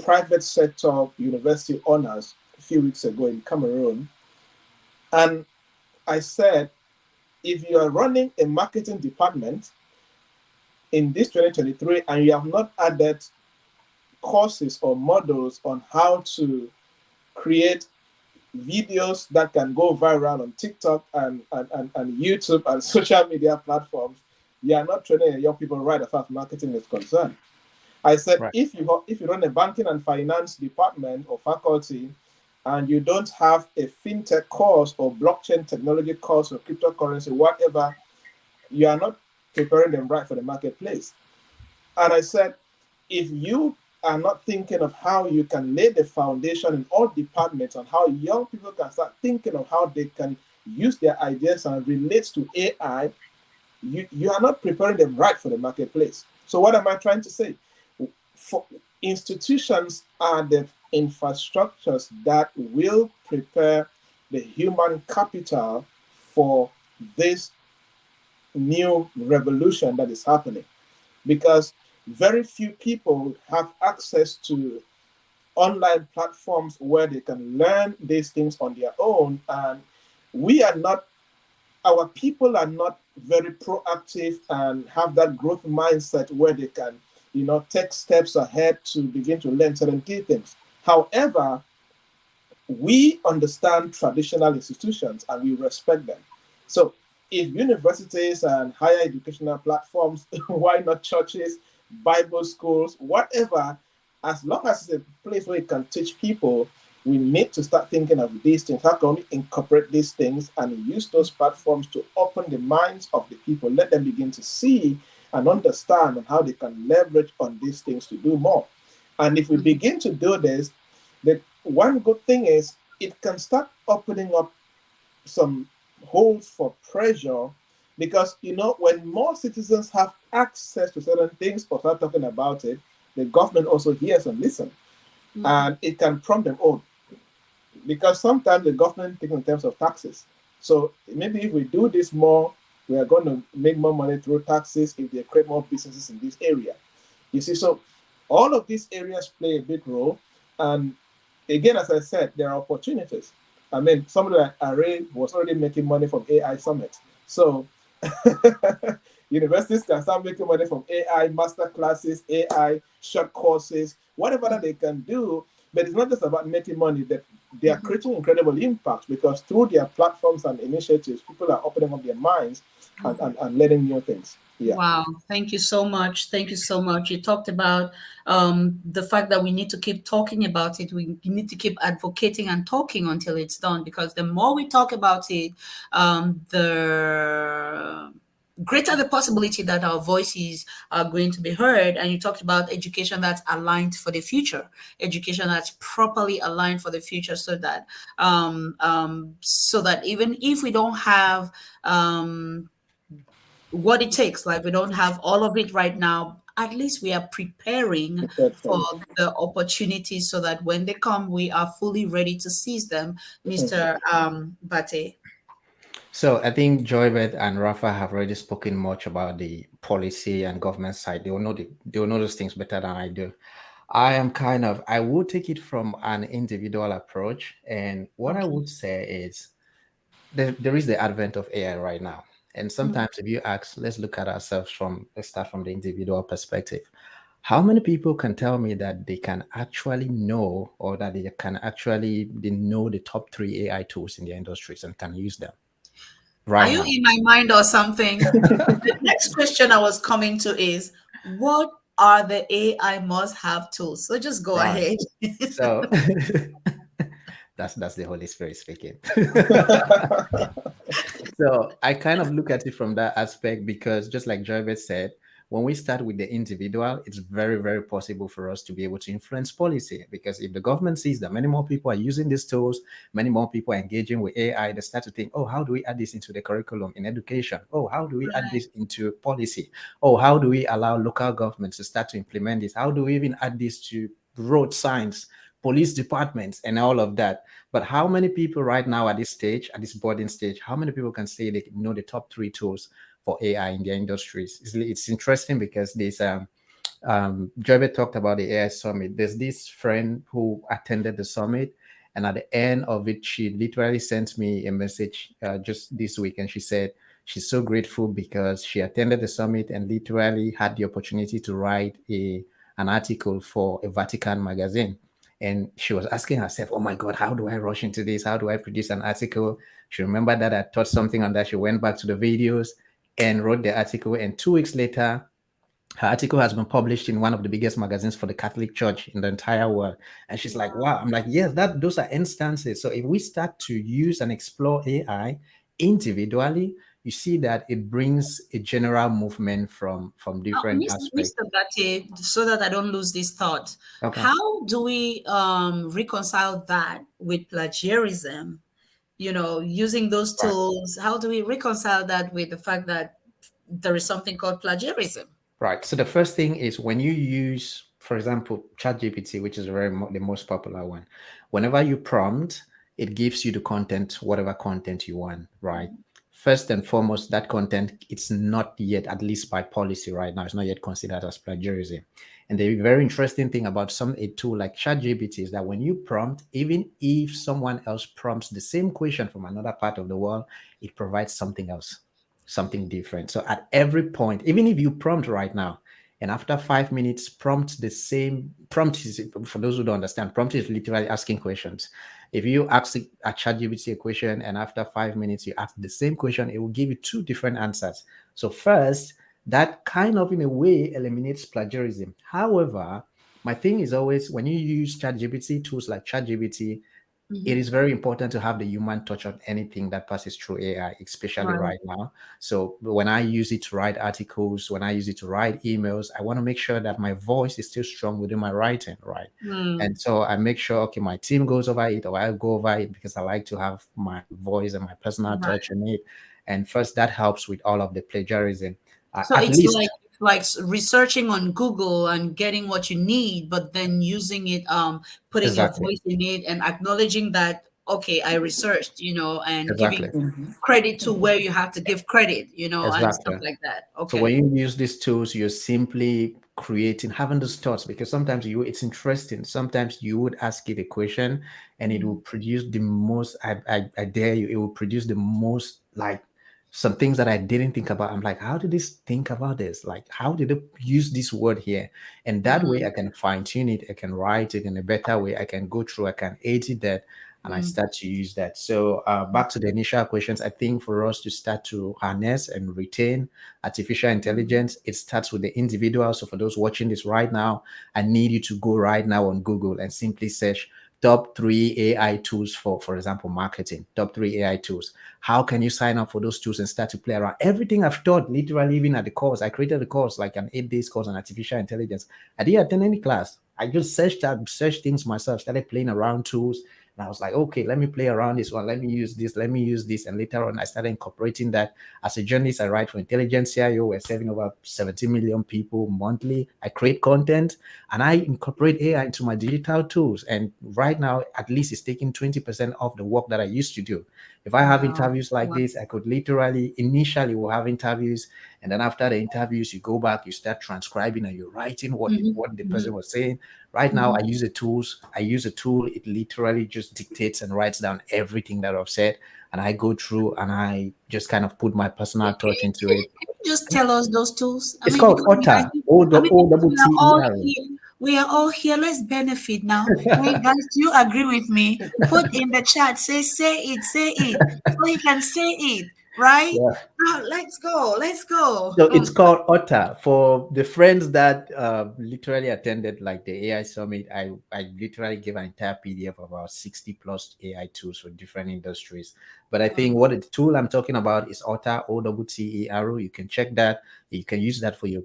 private sector university owners a few weeks ago in Cameroon. And I said, if you are running a marketing department in this 2023 and you have not added courses or models on how to create videos that can go viral on TikTok and YouTube and social media platforms, you are not training young people right as far as marketing is concerned. I said, Right. if you run a banking and finance department or faculty and you don't have a fintech course or blockchain technology course or cryptocurrency, whatever, you are not preparing them right for the marketplace. And I said, if you are not thinking of how you can lay the foundation in all departments on how young people can start thinking of how they can use their ideas and relate to AI, you are not preparing them right for the marketplace. So what am I trying to say? For institutions are the infrastructures that will prepare the human capital for this new revolution that is happening, because very few people have access to online platforms where they can learn these things on their own. And we are not, our people are not very proactive and have that growth mindset where they can, take steps ahead to begin to learn certain key things. However, we understand traditional institutions and we respect them. So if universities and higher educational platforms, why not churches, Bible schools, whatever, as long as it's a place where you can teach people, we need to start thinking of these things. How can we incorporate these things and use those platforms to open the minds of the people, let them begin to see and understand and how they can leverage on these things to do more. And if we begin to do this, the one good thing is it can start opening up some holes for pressure, because when more citizens have access to certain things or start talking about it, the government also hears and listens, and it can prompt them on. Because sometimes the government thinks in terms of taxes. So maybe if we do this more, we are going to make more money through taxes if they create more businesses in this area. You see, so all of these areas play a big role. And again, as I said, there are opportunities. I mean, somebody like Array was already making money from AI Summit. So universities can start making money from AI master classes, AI short courses, whatever that they can do. But it's not just about making money, that they are creating incredible impact, because through their platforms and initiatives, people are opening up their minds and learning new things. Yeah. Wow, thank you so much. Thank you so much. You talked about the fact that we need to keep talking about it. We need to keep advocating and talking until it's done, because the more we talk about it, the greater the possibility that our voices are going to be heard. And you talked about education that's aligned for the future, education that's properly aligned for the future, so that even if we don't have what it takes, like we don't have all of it right now, at least we are preparing for the opportunities, so that when they come, we are fully ready to seize them. Mr. Bate. So I think 𝗷𝗿𝗁 and Rafa have already spoken much about the policy and government side. They will know those things better than I do. I will take it from an individual approach. And what I would say is there is the advent of AI right now. And sometimes if you ask, let's start from the individual perspective. How many people can tell me that they can actually know, or that they know the top 3 AI tools in their industries and can use them right Are you now? in my mind or something? The next question I was coming to is, what are the AI must-have tools? So just go Right. ahead. So that's the Holy Spirit speaking. So I kind of look at it from that aspect, because just like 𝗷𝗿𝗁 said, when we start with the individual, it's very, very possible for us to be able to influence policy. Because if the government sees that many more people are using these tools, many more people are engaging with AI, they start to think, oh, how do we add this into the curriculum in education? Oh, how do we add this into policy? Oh, how do we allow local governments to start to implement this? How do we even add this to road signs, police departments, and all of that? But how many people right now at this stage, at this boarding stage, how many people can say they know the top 3 tools for AI in their industries? It's interesting, because there's 𝗷𝗿𝗁 talked about the AI summit. There's this friend who attended the summit, And at the end of it, she literally sent me a message just this week, and she said she's so grateful because she attended the summit and literally had the opportunity to write an article for a Vatican magazine. And she was asking herself, oh my God, how do I rush into this? How do I produce an article? She remembered that I taught something on that. She went back to the videos and wrote the article. And 2 weeks later, her article has been published in one of the biggest magazines for the Catholic Church in the entire world. And she's like, wow. I'm like, yes, those are instances. So if we start to use and explore AI individually, you see that it brings a general movement from different aspects. Mr. Bate, so that I don't lose this thought, Okay. how do we reconcile that with plagiarism? You know, using those tools, how do we reconcile that with the fact that there is something called plagiarism? Right. So the first thing is when you use, for example, ChatGPT, which is the most popular one, whenever you prompt, it gives you the content, whatever content you want, right? First and foremost, that content, it's not yet, at least by policy right now, it's not yet considered as plagiarism. And the very interesting thing about a tool like ChatGPT is that when you prompt, even if someone else prompts the same question from another part of the world, it provides something else, something different. So at every point, even if you prompt right now, and after 5 minutes, prompt the same prompt is, for those who don't understand, prompt is literally asking questions. If you ask a ChatGPT a question and after 5 minutes you ask the same question, it will give you 2 different answers. So first, that kind of in a way eliminates plagiarism. However, my thing is always when you use ChatGPT, tools like ChatGPT, it is very important to have the human touch on anything that passes through AI, especially right now. So when I use it to write articles, when I use it to write emails, I want to make sure that my voice is still strong within my writing, right? And so I make sure, okay, my team goes over it or I go over it because I like to have my voice and my personal touch in it. And first, that helps with all of the plagiarism. So At it's least, like researching on Google and getting what you need, but then using it, putting your exactly, voice in it and acknowledging that, okay, I researched, you know, and exactly, giving credit to where you have to give credit, you know, and stuff exactly. like that. So when Okay. you use these tools, you're simply having those thoughts, because sometimes it's interesting. Sometimes you would ask it a question and it will produce the most, I dare you, it will produce the most, like some things that I didn't think about. I'm like, how did this think about this? Like, how did it use this word here? And that way I can fine tune it. I can write it in a better way. I can go through, I can edit that, and I start to use that. So back to the initial questions, I think for us to start to harness and retain artificial intelligence, it starts with the individual. So for those watching this right now, I need you to go right now on Google and simply search top 3 AI tools for example, marketing, top 3 AI tools. How can you sign up for those tools and start to play around? Everything I've taught, literally, even at the course, I created a course, like an 8 days course on artificial intelligence. I didn't attend any class. I just searched things myself, started playing around tools. And I was like, okay, let me play around this one. Let me use this. Let me use this. And later on, I started incorporating that. As a journalist, I write for Intelligence CIO. We're serving over 70 million people monthly. I create content and I incorporate AI into my digital tools. And right now, at least it's taking 20% off the work that I used to do. If I have interviews like this, I could literally, initially we'll have interviews. And then after the interviews, you go back, you start transcribing and you're writing what the person was saying. Right now, I use a tool. It literally just dictates and writes down everything that I've said. And I go through and I just kind of put my personal touch into it. Just tell us those tools. It's called Because 𝗷𝗿𝗶𝗶𝗶𝗶. we are all here. Let's benefit now. Hey guys, do you agree with me? Put in the chat. Say it, so you can say it, right? Yeah. Now let's go. So it's called 𝗷𝗿𝗶𝗶𝗶. For the friends that literally attended like the AI summit, I literally gave an entire PDF of about 60 plus AI tools for different industries. But I think what the tool I'm talking about is 𝗷𝗿𝗶𝗶𝗶, 𝗷𝗿𝗶𝗶𝗶𝗶. You can check that. You can use that for your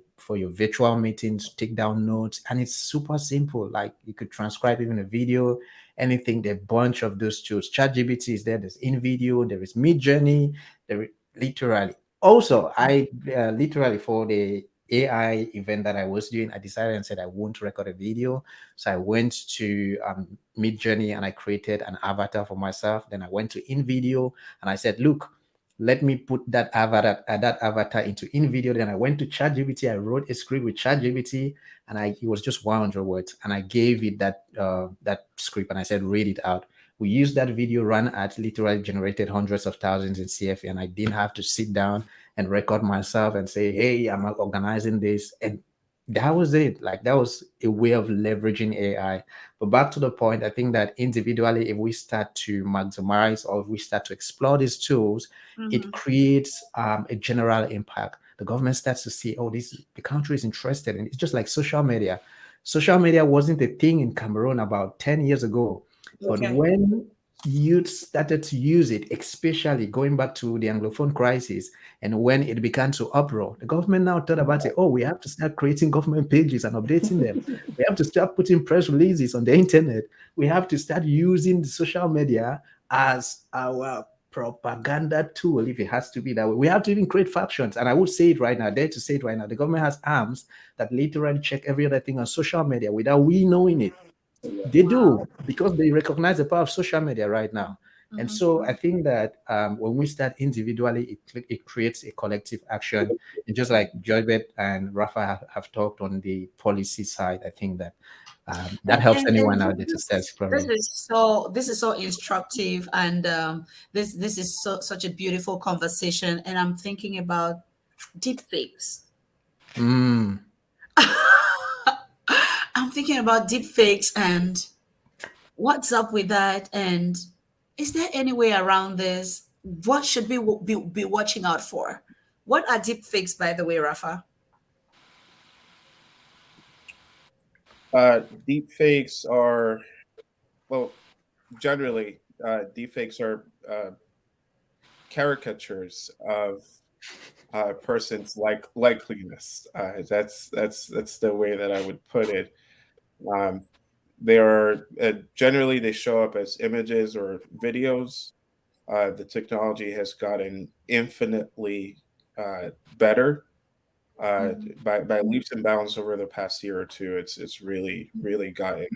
virtual meetings, take down notes, and it's super simple. Like you could transcribe even a video, anything. There are a bunch of those tools. ChatGPT is there. There's InVideo. There is Midjourney. Literally. Also, I literally, for the AI event that I was doing, I decided and said I won't record a video. So I went to Midjourney and I created an avatar for myself. Then I went to InVideo and I said, look, let me put that avatar into InVideo. Then I went to ChatGPT. I wrote a script with ChatGPT, and it was just 100 words. And I gave it that script and I said, read it out. We used that video run at literally generated hundreds of thousands in CFA, and I didn't have to sit down and record myself and say, hey, I'm organizing this. And that was it. Like, that was a way of leveraging AI. But back to the point, I think that individually, if we start to maximize or if we start to explore these tools, it creates a general impact. The government starts to see, oh, the country is interested in. It's just like social media. Social media wasn't a thing in Cameroon about 10 years ago. But when youth started to use it, especially going back to the Anglophone crisis, and when it began to uproar, the government now thought about it. Oh, we have to start creating government pages and updating them. We have to start putting press releases on the internet. We have to start using the social media as our propaganda tool, if it has to be that way. We have to even create factions. And I would say it right now, dare to say it right now. The government has arms that literally check every other thing on social media without we knowing it. They do, because they recognize the power of social media right now. And so I think that when we start individually, it creates a collective action. And just like 𝗷𝗿𝗁 and Rafa have talked on the policy side, I think that that helps anyone out there to start exploring. This is so instructive, and this is such a beautiful conversation. And I'm thinking about deepfakes. I'm thinking about deepfakes and what's up with that, and is there any way around this? What should we be watching out for? What are deepfakes, by the way, Rafa? Deepfakes are, well, generally, deepfakes are caricatures of a person's likeliness. That's the way that I would put it. They are generally, they show up as images or videos. The technology has gotten infinitely better by leaps and bounds over the past year or two. It's really gotten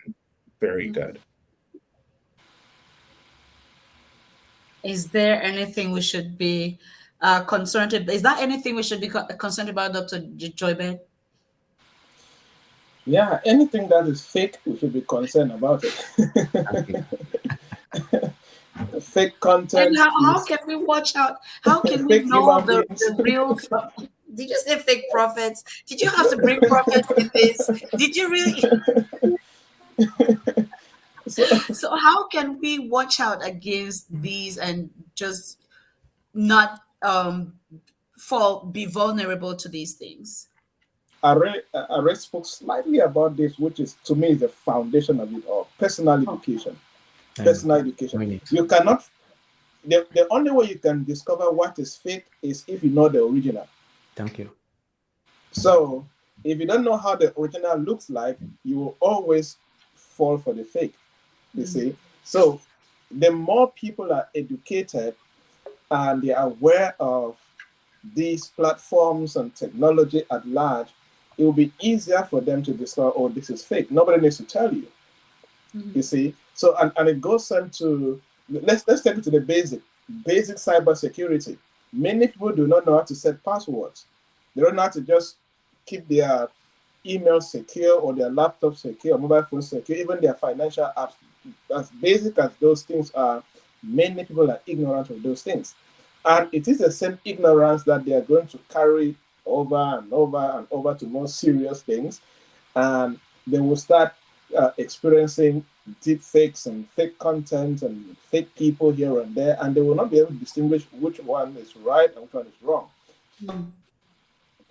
very good. Is there anything we should be concerned about? Is that anything we should be concerned about, Dr. 𝗷𝗿𝗁? Yeah, anything that is fake, we should be concerned about it. Fake content. And how can we watch out? How can we know the real? Did you say fake prophets? Did you have to bring prophets in this? Did you really? So how can we watch out against these and just not be vulnerable to these things? I spoke slightly about this, which is, to me, the foundation of it all. Personal education. Personal education. You cannot. The only way you can discover what is fake is if you know the original. Thank you. So if you don't know how the original looks like, you will always fall for the fake. You see? So the more people are educated and they are aware of these platforms and technology at large, it will be easier for them to discover, oh, this is fake. Nobody needs to tell you. You see? So and it goes into, let's take it to the basic cyber security. Many people do not know how to set passwords. They don't know how to just keep their email secure or their laptop secure, or mobile phone secure, even their financial apps. As basic as those things are, many people are ignorant of those things. And it is the same ignorance that they are going to carry over and over and over to more serious things. And they will start experiencing deep fakes and fake content and fake people here and there, and they will not be able to distinguish which one is right and which one is wrong.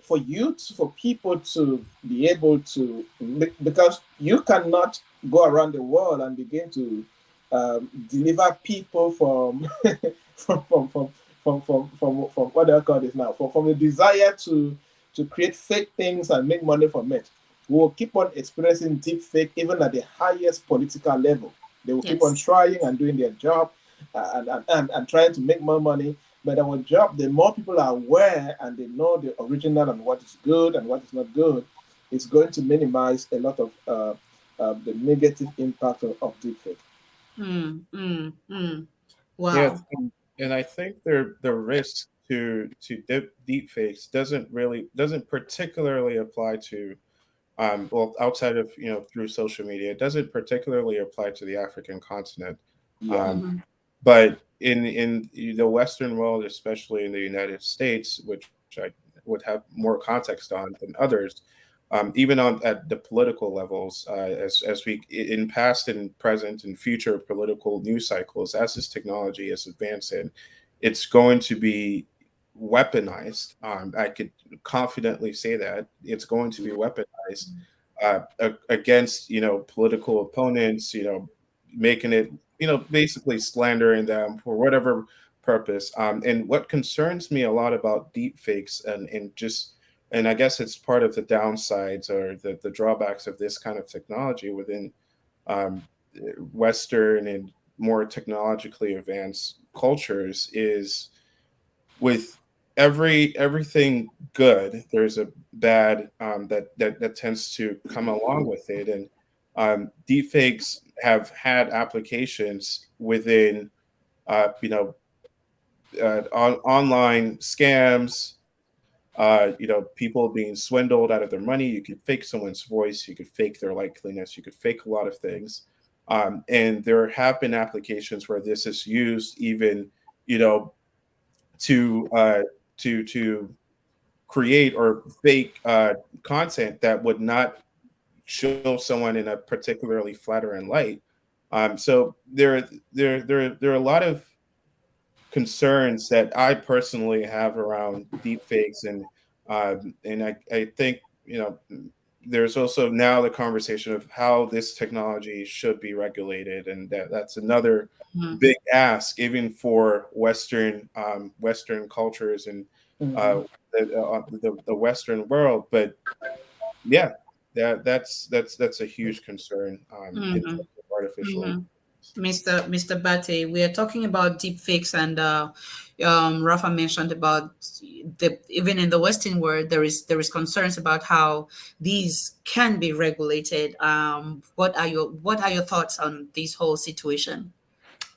For people to be able to, because you cannot go around the world and begin to deliver people from from what do I call this now? From the desire to create fake things and make money from it. We will keep on experiencing deep fake even at the highest political level. They will keep on trying and doing their job and trying to make more money. But our job, the more people are aware and they know the original and what is good and what is not good, it's going to minimize a lot of the negative impact of deepfake. Wow. Yeah, and I think the risk to deepfakes doesn't particularly apply to outside of through social media. It doesn't particularly apply to the African continent. Yeah. But in the Western world, especially in the United States, which I would have more context on than others, even on at the political levels, as we in past and present and future political news cycles, as this technology is advancing, it's going to be weaponized. I could confidently say that it's going to be weaponized against political opponents, making it basically slandering them for whatever purpose. And what concerns me a lot about deep fakes and I guess it's part of the downsides or the drawbacks of this kind of technology within um, Western and more technologically advanced cultures is with everything good, there's a bad that tends to come along with it, and deepfakes have had applications within online scams. People being swindled out of their money. You could fake someone's voice, you could fake their likeliness, you could fake a lot of things, and there have been applications where this is used even to to create or fake content that would not show someone in a particularly flattering light. So there are a lot of concerns that I personally have around deepfakes, and I think there's also now the conversation of how this technology should be regulated, and that's another big ask, even for Western cultures and the Western world. But yeah, that's a huge concern in terms of artificial. Mr. Bate, we are talking about deep fakes, and Rafa mentioned about even in the Western world there is concerns about how these can be regulated. What are your thoughts on this whole situation?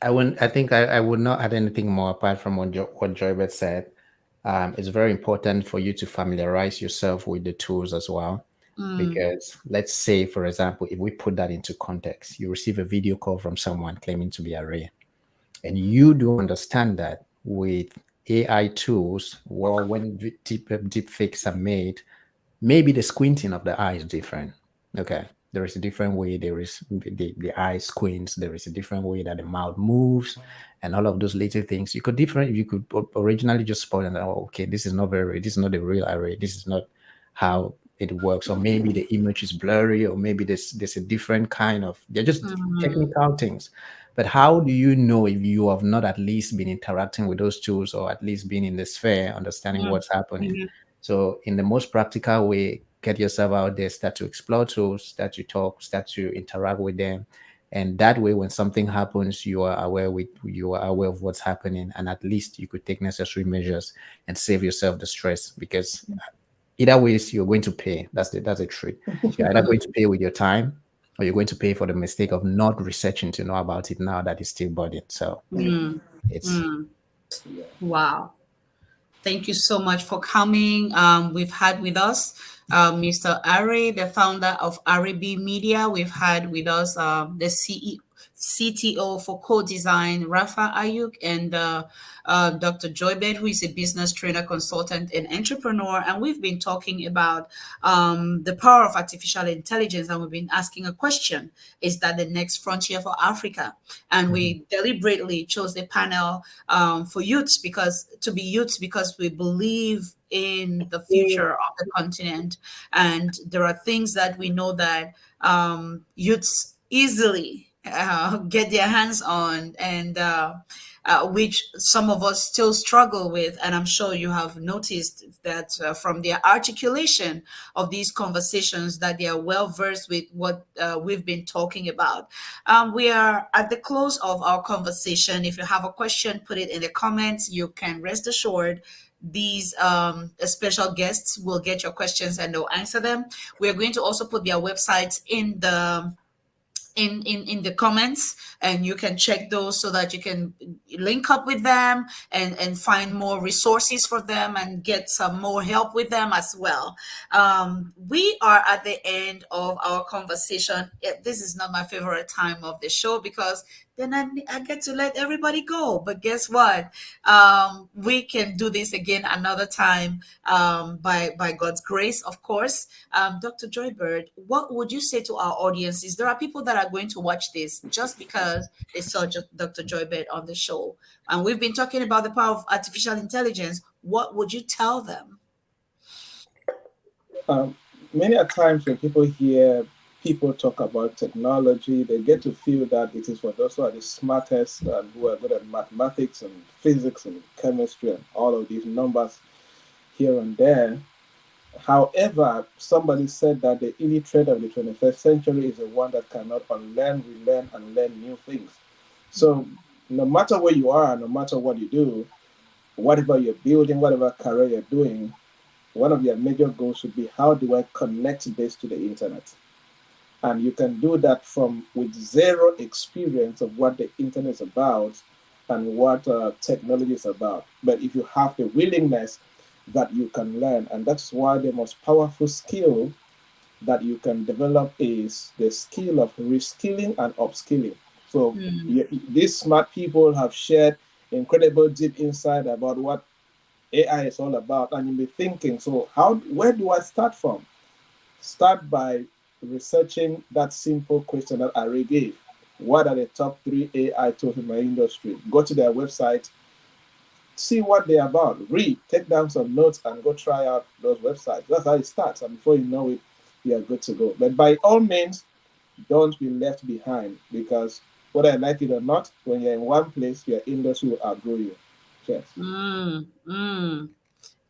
I think I would not add anything more apart from what Joybert said. It's very important for you to familiarize yourself with the tools as well. Because let's say, for example, if we put that into context, you receive a video call from someone claiming to be a Ray, and you do understand that with AI tools, well, when deep fakes are made, maybe the squinting of the eye is different. Okay. There is a different way. There is the eye squints. There is a different way that the mouth moves, and all of those little things. You could originally just spot and oh, okay, this is not this is not the real array. This is not how it works. Or maybe the image is blurry, or maybe there's a different kind of. They're just technical things. But how do you know if you have not at least been interacting with those tools, or at least been in the sphere, understanding what's happening? So in the most practical way, get yourself out there, start to explore tools, start to talk, start to interact with them. And that way, when something happens, you are aware of what's happening, and at least you could take necessary measures and save yourself the stress. Because either ways, you're going to pay. That's a truth. You're either going to pay with your time, or you're going to pay for the mistake of not researching to know about it now that it's still budding. So it's Wow. Thank you so much for coming. We've had with us Mr. Ari, the founder of RB Media. We've had with us the CTO for Co-Design, Rafa Ayuk, and Dr. Joybert, who is a business trainer, consultant, and entrepreneur. And we've been talking about the power of artificial intelligence, and we've been asking a question: is that the next frontier for Africa? And we deliberately chose the panel for youths because we believe in the future of the continent, and there are things that we know that youths easily get their hands on, and which some of us still struggle with. And I'm sure you have noticed that from their articulation of these conversations, that they are well versed with what we've been talking about. We are at the close of our conversation. If you have a question, put it in the comments. You can rest assured these special guests will get your questions and they'll answer them. We're going to also put their websites in the comments, and you can check those so that you can link up with them and find more resources for them and get some more help with them as well. We are at the end of our conversation. This is not my favorite time of the show because then I get to let everybody go. But guess what? We can do this again another time, by God's grace, of course. Dr. Joybird, what would you say to our audiences? There are people that are going to watch this just because they saw Dr. Joybird on the show, and we've been talking about the power of artificial intelligence. What would you tell them? Many a times when people hear people talk about technology, they get to feel that it is for those who are the smartest and who are good at mathematics and physics and chemistry and all of these numbers here and there. However, somebody said that the illiterate of the 21st century is the one that cannot unlearn, relearn, and learn new things. So no matter where you are, no matter what you do, whatever you're building, whatever career you're doing, one of your major goals should be, how do I connect this to the internet? And you can do that with zero experience of what the internet is about and what technology is about. But if you have the willingness that you can learn, and that's why the most powerful skill that you can develop is the skill of reskilling and upskilling. So these smart people have shared incredible deep insight about what AI is all about, and you'll be thinking, so where do I start from? Start by researching that simple question that Ari gave. What are the top 3 AI tools in my industry? Go to their website, see what they're about, read, take down some notes, and go try out those websites. That's how it starts, and before you know it, you're good to go. But by all means, don't be left behind, because whether I like it or not, when you're in one place, your industry will outgrow you. Cheers.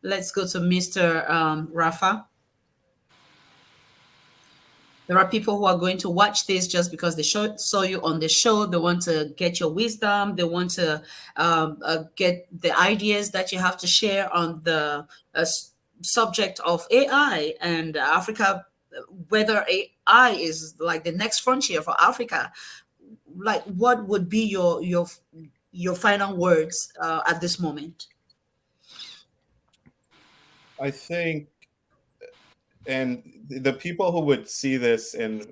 Let's go to Mr. Rafa. There are people who are going to watch this just because they saw you on the show. They want to get your wisdom. They want to get the ideas that you have to share on the subject of AI and Africa, whether AI is like the next frontier for Africa. Like, what would be your final words at this moment? I think, and the people who would see this and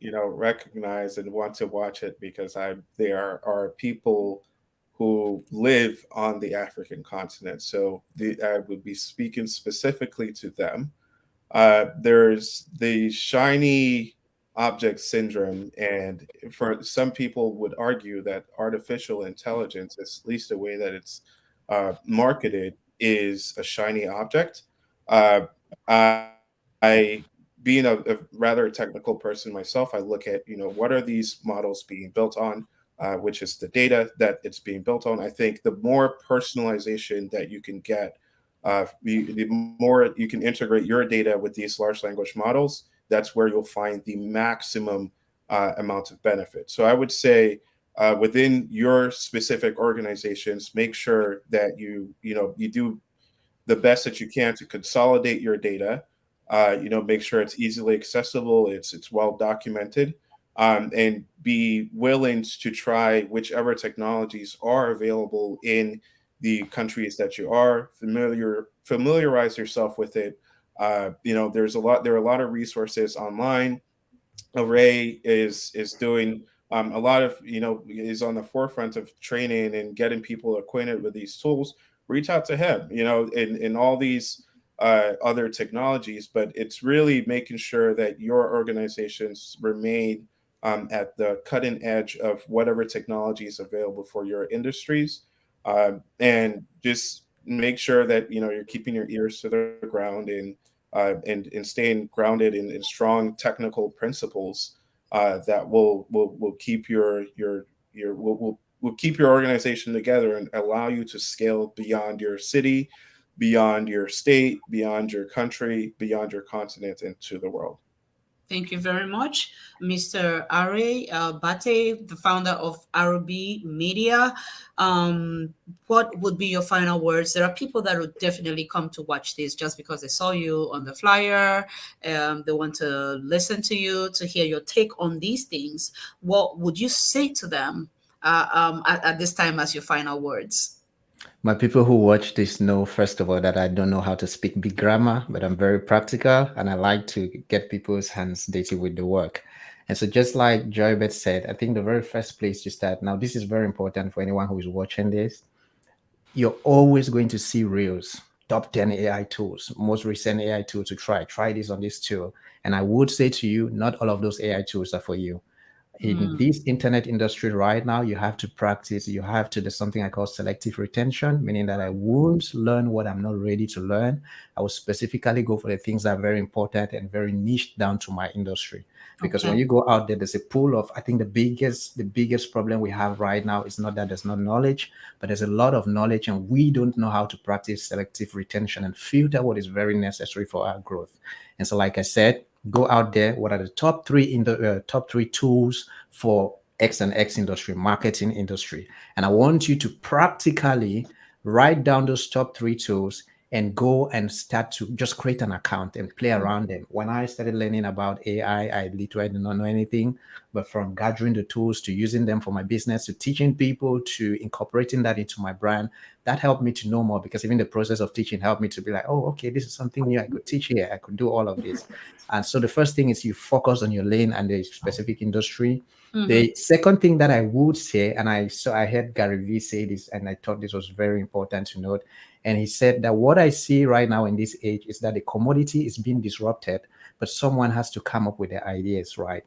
recognize and want to watch it, because there are people who live on the African continent, so I would be speaking specifically to them. There's the shiny object syndrome, and for some people would argue that artificial intelligence, at least the way that it's marketed, is a shiny object. Uh, I, being a rather technical person myself, I look at, what are these models being built on, which is the data that it's being built on. I think the more personalization that you can get, the more you can integrate your data with these large language models, that's where you'll find the maximum amount of benefit. So I would say, within your specific organizations, make sure that you do the best that you can to consolidate your data. Make sure it's easily accessible, it's well documented, and be willing to try whichever technologies are available in the countries that you are familiarize yourself with it. There are a lot of resources online. Array is doing a lot of, is on the forefront of training and getting people acquainted with these tools. Reach out to him, in all these other technologies, but it's really making sure that your organizations remain at the cutting edge of whatever technology is available for your industries, and just make sure that you're keeping your ears to the ground and staying grounded in strong technical principles that will keep will keep your organization together and allow you to scale beyond your city, beyond your state, beyond your country, beyond your continent, into the world. Thank you very much, Mr. 𝗷𝗿𝗶𝗶𝗶𝗵, the founder of RB Media. What would be your final words? There are people that would definitely come to watch this just because they saw you on the flyer. They want to listen to you, to hear your take on these things. What would you say to them at this time as your final words? My people who watch this know, first of all, that I don't know how to speak big grammar, but I'm very practical and I like to get people's hands dirty with the work. And so just like 𝗔𝗿𝗁𝗶𝗹 said, I think the very first place to start, now this is very important for anyone who is watching this, you're always going to see reels, top 10 AI tools, most recent AI tool to try this on this tool. And I would say to you, not all of those AI tools are for you. In this internet industry right now, you have to practice, you have to, there's something I call selective retention, meaning that I won't learn what I'm not ready to learn. I will specifically go for the things that are very important and very niche down to my industry. Because when you go out there, there's a pool of, I think the biggest problem we have right now is not that there's not knowledge, but there's a lot of knowledge and we don't know how to practice selective retention and filter what is very necessary for our growth. And so, like I said, go out there. What are the top three tools for X and X industry, marketing industry? And I want you to practically write down those top 3 tools and go and start to just create an account and play around them. When I started learning about AI, I literally did not know anything, but from gathering the tools to using them for my business, to teaching people, to incorporating that into my brand, that helped me to know more, because even the process of teaching helped me to be like, oh, okay, this is something new. I could teach here. I could do all of this. And so the first thing is you focus on your lane and the specific industry. The second thing that I would say, and I heard Gary Vee say this, and I thought this was very important to note. And he said that what I see right now in this age is that the commodity is being disrupted, but someone has to come up with the ideas, right?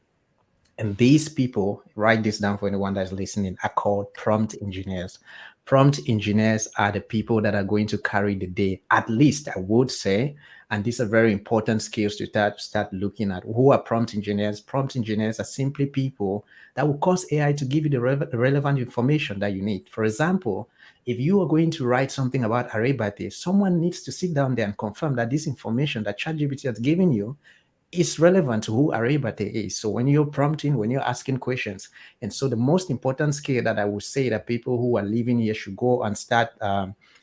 And these people, write this down for anyone that's listening, are called prompt engineers. Prompt engineers are the people that are going to carry the day, at least I would say. And these are very important skills to start looking at. Who are prompt engineers? Prompt engineers are simply people that will cause AI to give you the relevant information that you need. For example, if you are going to write something about 𝗷𝗶𝗶𝗶𝗶, someone needs to sit down there and confirm that this information that ChatGPT has given you is relevant to who 𝗷𝗶𝗶𝗶𝗶 is. So when you're prompting, when you're asking questions, and so the most important skill that I would say that people who are living here should go and start,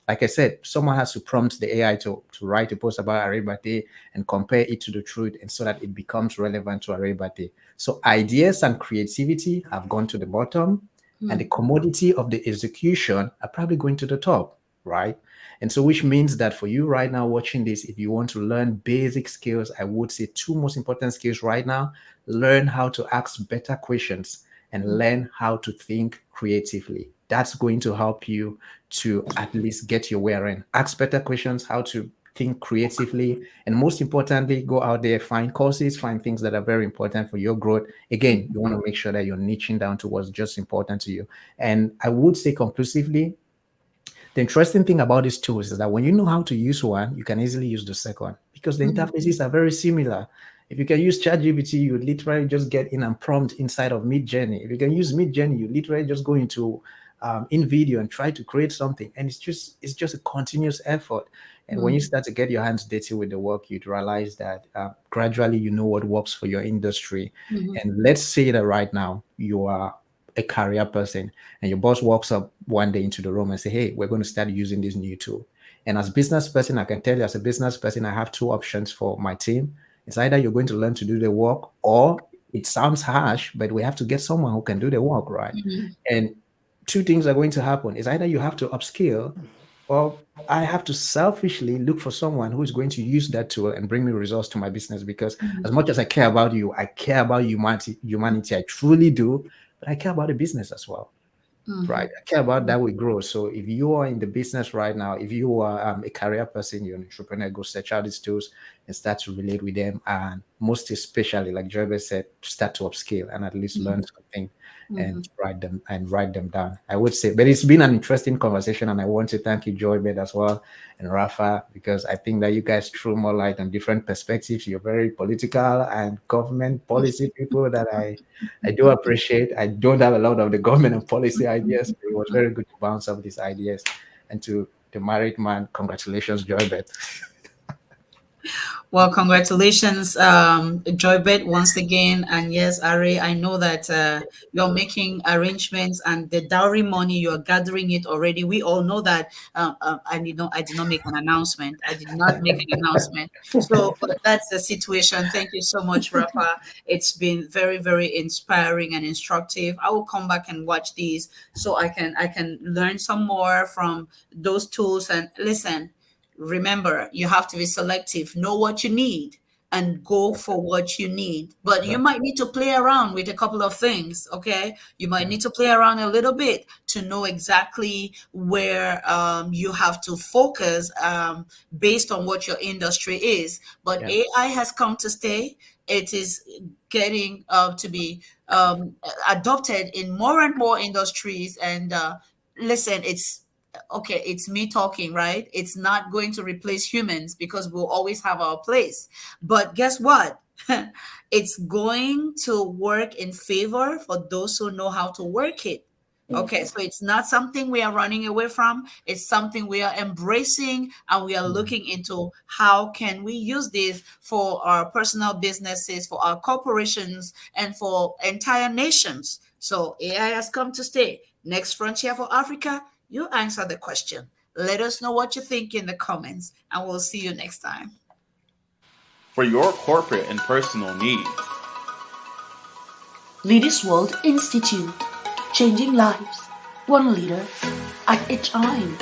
like I said, someone has to prompt the AI to write a post about 𝗷𝗶𝗶𝗶𝗶 and compare it to the truth, and so that it becomes relevant to 𝗷𝗶𝗶𝗶𝗶. So ideas and creativity have gone to the bottom, and the commodity of the execution are probably going to the top, right? And so, which means that for you right now watching this, if you want to learn basic skills, I would say 2 most important skills right now: learn how to ask better questions and learn how to think creatively. That's going to help you to at least get your way around. Ask better questions, how to think creatively, and most importantly, go out there, find courses, find things that are very important for your growth. Again, you want to make sure that you're niching down to what's just important to you. And I would say conclusively, the interesting thing about these tools is that when you know how to use one, you can easily use the second, because the interfaces are very similar. If you can use ChatGPT, you literally just get in and prompt inside of Midjourney. If you can use Midjourney, you literally just go into InVideo and try to create something, and it's just a continuous effort. And when you start to get your hands dirty with the work, you'd realize that gradually you know what works for your industry. And let's say that right now you are a career person and your boss walks up one day into the room and say, hey, we're going to start using this new tool. And as a business person, I can tell you, as a business person, I have 2 options for my team. It's either you're going to learn to do the work, or it sounds harsh, but we have to get someone who can do the work, right? And 2 things are going to happen. It's either you have to upskill, or I have to selfishly look for someone who is going to use that tool and bring me results to my business. Because as much as I care about you, I care about humanity. I truly do, but I care about the business as well. Right. I care about that we grow. So if you are in the business right now, if you are a career person, you're an entrepreneur, go search out these tools and start to relate with them. And most especially, like 𝗔𝗿𝗁𝗶𝗶𝗹 said, start to upskill and at least learn something and write them down. I would say, but it's been an interesting conversation, and I want to thank you, 𝗔𝗿𝗁𝗶𝗶, as well, and Rafa, because I think that you guys threw more light on different perspectives. You're very political and government policy people that I do appreciate. I don't have a lot of the government and policy ideas, but it was very good to bounce off these ideas. And to the married man, congratulations, 𝗔𝗿𝗁𝗶𝗶. Well, congratulations, 𝗔𝗿𝗁𝗶𝗶, once again. And yes, Ari, I know that you're making arrangements, and the dowry money, you're gathering it already. We all know that. I did not make an announcement. I did not make an announcement. So but that's the situation. Thank you so much, Rafa. It's been very, very inspiring and instructive. I will come back and watch these so I can learn some more from those tools. And listen, remember, you have to be selective, know what you need, and go for what you need. But you might need to play around with a couple of things, okay? You might need to play around a little bit to know exactly where you have to focus based on what your industry is. But AI has come to stay. It is getting to be adopted in more and more industries. And listen, it's me talking, right? It's not going to replace humans because we'll always have our place. But guess what? It's going to work in favor for those who know how to work it. Okay, so it's not something we are running away from. It's something we are embracing, and we are looking into how can we use this for our personal businesses, for our corporations, and for entire nations. So AI has come to stay. Next frontier for Africa, you answer the question. Let us know what you think in the comments, and we'll see you next time. For your corporate and personal needs. Leaders World Institute, changing lives, one leader at a time.